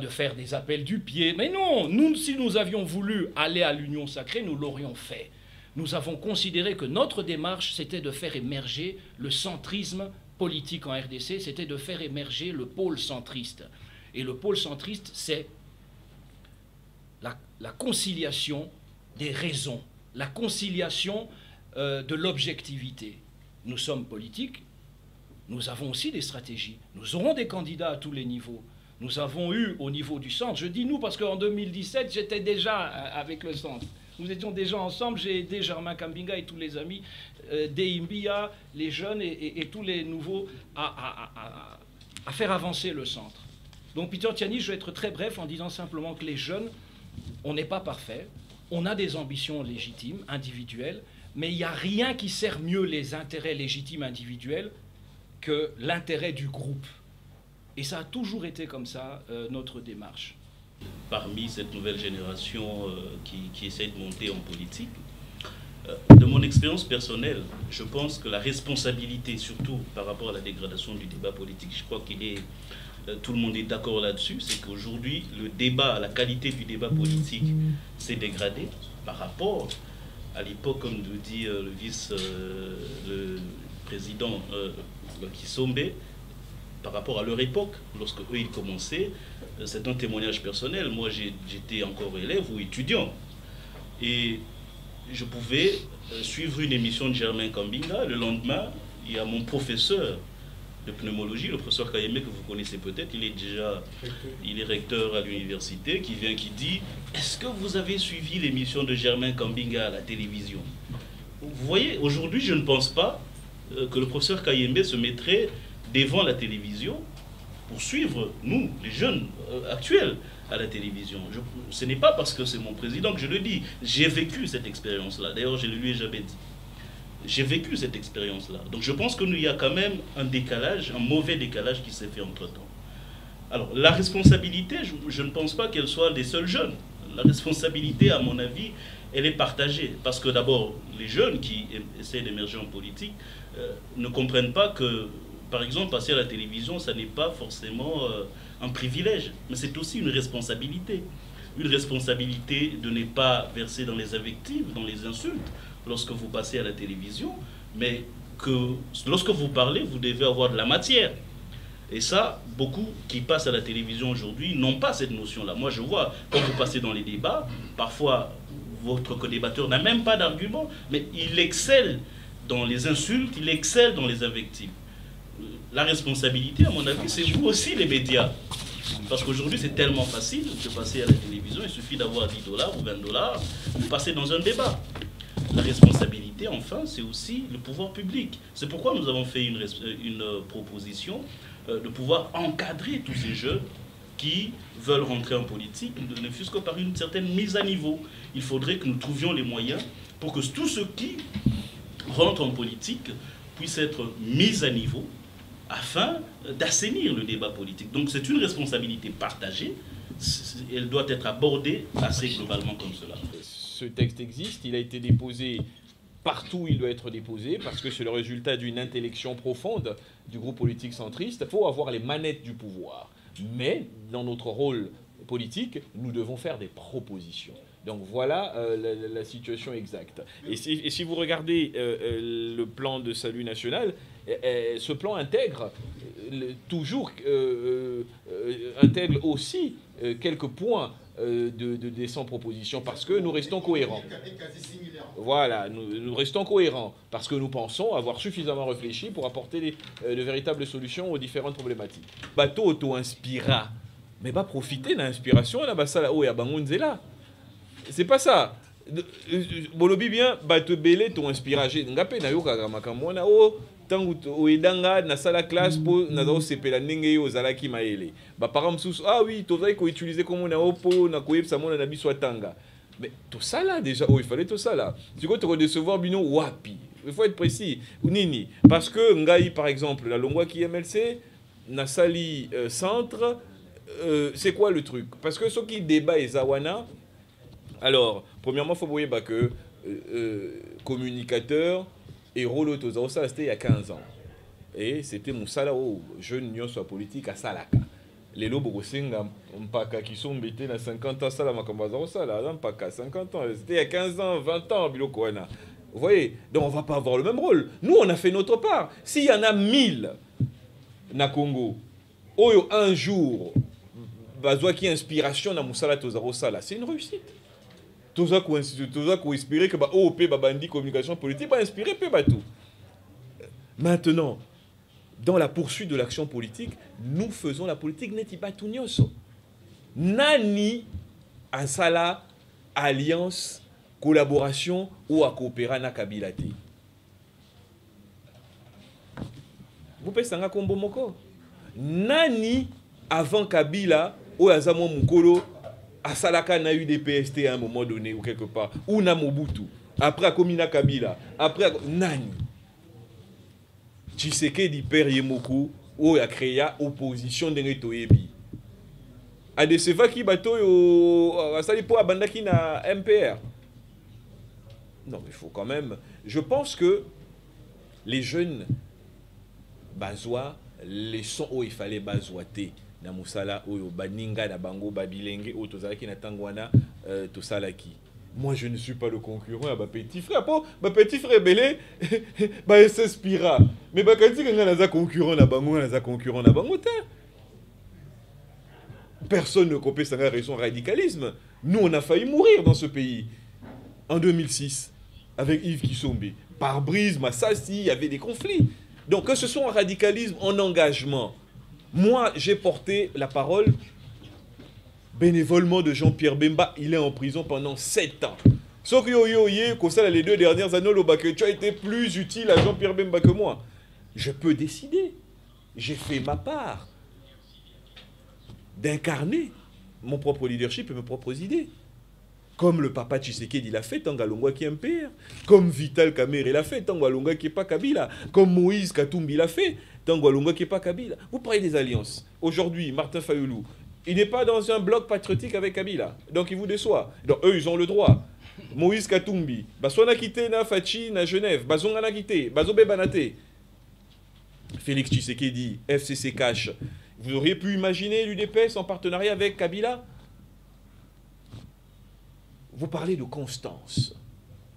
faire des appels du pied. Mais non, si nous avions voulu aller à l'union sacrée, nous l'aurions fait. Nous avons considéré que notre démarche, c'était de faire émerger le centrisme politique en RDC, c'était de faire émerger le pôle centriste. Et le pôle centriste, c'est la conciliation des raisons, la conciliation de l'objectivité. Nous sommes politiques, nous avons aussi des stratégies, nous aurons des candidats à tous les niveaux. Nous avons eu au niveau du centre, je dis nous parce qu'en 2017, j'étais déjà avec le centre. Nous étions déjà ensemble, j'ai aidé Germain Kambinga et tous les amis, Deimbia, les jeunes et tous les nouveaux à faire avancer le centre. Donc Peter Tiani, je vais être très bref en disant simplement que les jeunes, on n'est pas parfait, on a des ambitions légitimes, individuelles, mais il n'y a rien qui sert mieux les intérêts légitimes individuels que l'intérêt du groupe. Et ça a toujours été comme ça, notre démarche. Parmi cette nouvelle génération qui essaie de monter en politique, de mon expérience personnelle, je pense que la responsabilité, surtout par rapport à la dégradation du débat politique, je crois tout le monde est d'accord là-dessus, c'est qu'aujourd'hui, le débat, la qualité du débat politique s'est dégradée par rapport à l'époque, comme le dit le président Kissombe, par rapport à leur époque, lorsque eux ils commençaient. C'est un témoignage personnel. Moi, j'étais encore élève ou étudiant. Et je pouvais suivre une émission de Germain Kambinga. Le lendemain, il y a mon professeur de pneumologie, le professeur Kayeme, que vous connaissez peut-être. Il est recteur à l'université, qui dit « Est-ce que vous avez suivi l'émission de Germain Kambinga à la télévision ?» Vous voyez, aujourd'hui, je ne pense pas que le professeur Kayeme se mettrait devant la télévision pour suivre, nous, les jeunes actuels, à la télévision. Ce n'est pas parce que c'est mon président que je le dis. J'ai vécu cette expérience-là. D'ailleurs, je ne lui ai jamais dit. J'ai vécu cette expérience-là. Donc je pense qu'il y a quand même un décalage, un mauvais décalage qui s'est fait entre-temps. Alors, la responsabilité, je ne pense pas qu'elle soit des seuls jeunes. La responsabilité, à mon avis, elle est partagée. Parce que d'abord, les jeunes qui essaient d'émerger en politique ne comprennent pas que, par exemple, passer à la télévision, ça n'est pas forcément un privilège, mais c'est aussi une responsabilité. Une responsabilité de ne pas verser dans les invectives, dans les insultes, lorsque vous passez à la télévision, mais que lorsque vous parlez, vous devez avoir de la matière. Et ça, beaucoup qui passent à la télévision aujourd'hui n'ont pas cette notion-là. Moi, je vois, quand vous passez dans les débats, parfois, votre co-débatteur n'a même pas d'argument, mais il excelle dans les insultes, il excelle dans les invectives. La responsabilité, à mon avis, c'est vous aussi, les médias. Parce qu'aujourd'hui, c'est tellement facile de passer à la télévision. Il suffit d'avoir 10 $ ou 20 $, vous passez dans un débat. La responsabilité, enfin, c'est aussi le pouvoir public. C'est pourquoi nous avons fait une proposition de pouvoir encadrer tous ces jeunes qui veulent rentrer en politique, ne fût-ce que par une certaine mise à niveau. Il faudrait que nous trouvions les moyens pour que tous ceux qui rentrent en politique puissent être mis à niveau afin d'assainir le débat politique. Donc c'est une responsabilité partagée, elle doit être abordée assez globalement comme cela. Ce texte existe, il a été déposé partout où il doit être déposé, parce que c'est le résultat d'une intellection profonde du groupe politique centriste. Il faut avoir les manettes du pouvoir. Mais dans notre rôle politique, nous devons faire des propositions. Donc voilà la situation exacte. Et si vous regardez le plan de salut national, ce plan intègre intègre aussi quelques points des 100 propositions, parce que nous restons cohérents. Voilà, nous restons cohérents, parce que nous pensons avoir suffisamment réfléchi pour apporter de véritables solutions aux différentes problématiques. Bateau auto-inspira, mais pas profiter de l'inspiration, là, bah ça là-haut, et à Bangunzela. C'est pas ça. bolobi bien bato belé ton inspirage ngape na yoka makambo na o tangu oedanga na sala classe po na zo sepela ndenge yo zalaki maele ba parents msusu ah oui tozali ko utiliser comme na opo na koyebsa mona na biso atanga mais tout ça là déjà il fallait tout ça là tu peux te recevoir bino wapi il faut être précis nini parce que ngai par exemple la longwa qui MLC na sali centre c'est quoi le truc parce que ceux qui débat ezawana alors premièrement faut voir que communicateur et rôle ça c'était il y a 15 ans et c'était mon salaire jeune union soit politique à Salaka les lobos singa mpaka qui sont embêtés dans 50 ans ça la makambaza ça là mpaka 50 ans c'était il y a 15 ans 20 ans biloko wana vous voyez donc on va pas avoir le même rôle nous on a fait notre part s'il y en a 1000 na Congo oyo un jour bazwa qui inspiration na musala tozaro sala c'est une réussite toza ko inspirer que ba OP ba bandi communication politique ba inspirer pe ba tout maintenant dans la poursuite de l'action politique, nous faisons la politique neti batu nyonso. Nani asala alliance, collaboration ou à coopérer na Kabila te. Vous pensez nga kombo moko? Nani avant Kabila ou azamo mukolo asalaka na UDPST à un moment donné ou quelque part ou na Mobutu après Komina Kabila après nani Tshisekedi père Yemoku ou a créé opposition de Toyebi. A de seva ki bato yo asali po abandaki na MPR. Non mais il faut quand même. Je pense que les jeunes bazwa les sons où il fallait bazwater na musala oyo baninga na bango babilenge o tozalaki na tangwana tosalaki. Moi, je ne suis pas le concurrent à ma petit frère. Ma petit frère belé, il s'inspira. Mais quand il y a un concurrent à Bango, un concurrent à Bango, personne ne copie sa raison radicalisme. Nous, on a failli mourir dans ce pays. En 2006, avec Yves Kissombe. Par brise, Massassi, il y avait des conflits. Donc, que ce soit en radicalisme, en engagement, moi, j'ai porté la parole bénévolement de Jean-Pierre Bemba, il est en prison pendant 7 ans. Sauf que les 2 dernières années, tu as été plus utile à Jean-Pierre Bemba que moi. Je peux décider. J'ai fait ma part d'incarner mon propre leadership et mes propres idées. Comme le papa Tshisekedi l'a fait, Tangalongwa qui est MPR. Comme Vital Kamerhe l'a fait, Tangalongwa qui n'est pas Kabila. Comme Moïse Katumbi l'a fait, Tangalongwa qui n'est pas Kabila. Vous parlez des alliances. Aujourd'hui, Martin Fayulu, il n'est pas dans un bloc patriotique avec Kabila. Donc il vous déçoit. Donc eux, ils ont le droit. Moïse Katumbi, Basona quitté na Fachi na Genève, Bazonga na quitté, Bazobe Banate. Félix Tshisekedi, FCC Cash. Vous auriez pu imaginer l'UDPS en partenariat avec Kabila? Vous parlez de constance.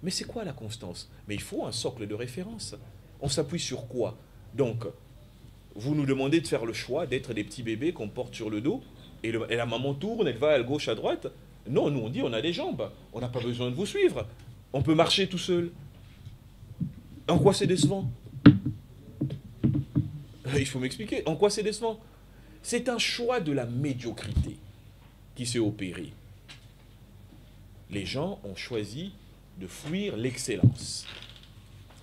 Mais c'est quoi la constance? Mais il faut un socle de référence. On s'appuie sur quoi? Donc, vous nous demandez de faire le choix d'être des petits bébés qu'on porte sur le dos. Et la maman tourne, elle va à gauche, à droite. Non, nous on dit on a des jambes. On n'a pas besoin de vous suivre. On peut marcher tout seul. En quoi c'est décevant? Il faut m'expliquer. En quoi c'est décevant? C'est un choix de la médiocrité qui s'est opéré. Les gens ont choisi de fuir l'excellence.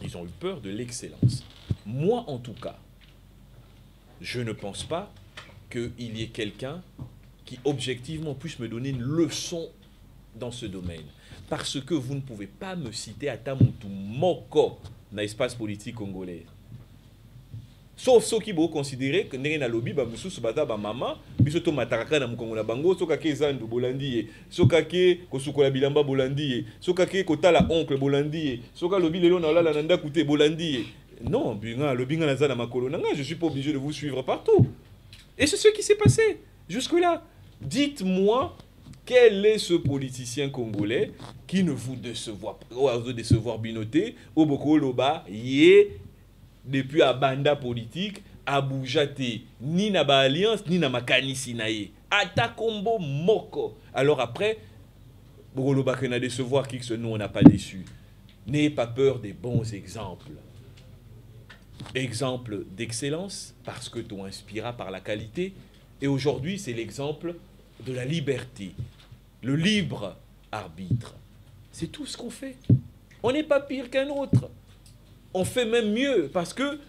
Ils ont eu peur de l'excellence. Moi, en tout cas, je ne pense pas qu'il y ait quelqu'un qui objectivement puisse me donner une leçon dans ce domaine. Parce que vous ne pouvez pas me citer à Tamutu Moko dans l'espace politique congolais. Sauf ceux qui vont considérer que n'est pas lobby ba mususu bata ba mama biso to mataraka na mukongo na bango soka ke zandu bolandi soka ke kosukola bilamba bolandi soka ke kotala oncle bolandi soka lobby lelo na lala nanda kute bolandi. Non, binga lobby nga na makolo nanga, je suis pas obligé de vous suivre partout. Et c'est ce qui s'est passé jusque-là. Dites-moi quel est ce politicien congolais qui ne vous décevoir binoté au boko loba yé depuis à banda politique à boujate ni na ba alliance ni na makanisi naé ata kombo moko. Alors après boko loba que na décevoir qui que ce nous on n'a pas déçu. N'ayez pas peur des bons exemples. Exemple d'excellence parce que tu inspira par la qualité. Et aujourd'hui, c'est l'exemple de la liberté, le libre arbitre. C'est tout ce qu'on fait. On n'est pas pire qu'un autre. On fait même mieux parce que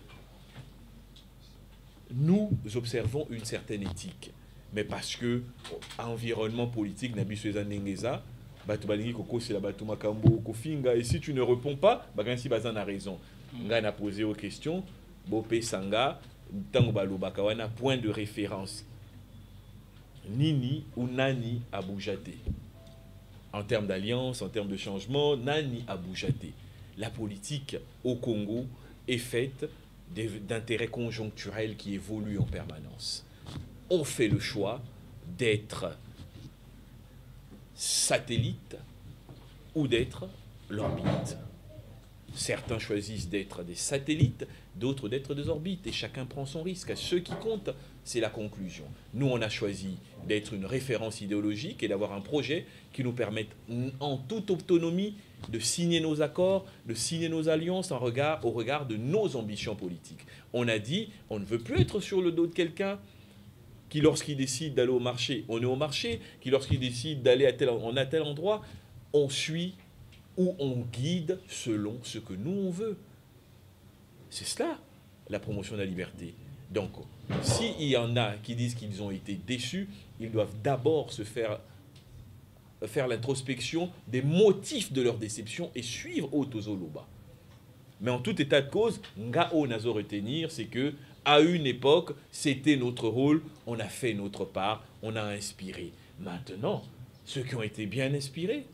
nous observons une certaine éthique. Mais parce que environnement politique, et si tu ne réponds pas, Bazan a raison. On a posé aux questions, Bopé Sanga, point de référence. Nini ou Nani a bougeaté. En termes d'alliance, en termes de changement, Nani a bougeaté. La politique au Congo est faite d'intérêts conjoncturels qui évoluent en permanence. On fait le choix d'être satellite ou d'être l'orbite. Certains choisissent d'être des satellites, d'autres d'être des orbites, et chacun prend son risque. Ce qui compte, c'est la conclusion. Nous, on a choisi d'être une référence idéologique et d'avoir un projet qui nous permette, en toute autonomie, de signer nos accords, de signer nos alliances au regard de nos ambitions politiques. On a dit, on ne veut plus être sur le dos de quelqu'un qui, lorsqu'il décide d'aller au marché, on est au marché, qui, lorsqu'il décide d'aller à tel endroit, on suit ou on guide selon ce que nous, on veut. C'est cela, la promotion de la liberté. Donc, s'il y en a qui disent qu'ils ont été déçus, ils doivent d'abord se faire l'introspection des motifs de leur déception et suivre Otozoloba. Mais en tout état de cause, Ngao Nazo retenir, c'est que à une époque, c'était notre rôle, on a fait notre part, on a inspiré. Maintenant, ceux qui ont été bien inspirés,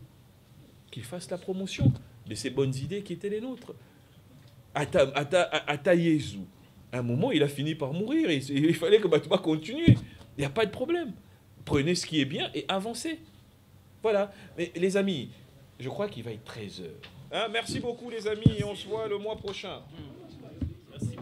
qu'ils fassent la promotion de ces bonnes idées qui étaient les nôtres. Ata Yezu, à un moment, il a fini par mourir, et il fallait que Batouba continue. Il n'y a pas de problème. Prenez ce qui est bien et avancez. Voilà. Mais les amis, je crois qu'il va être 13h. Hein, merci beaucoup les amis, et on se voit le mois prochain. Merci.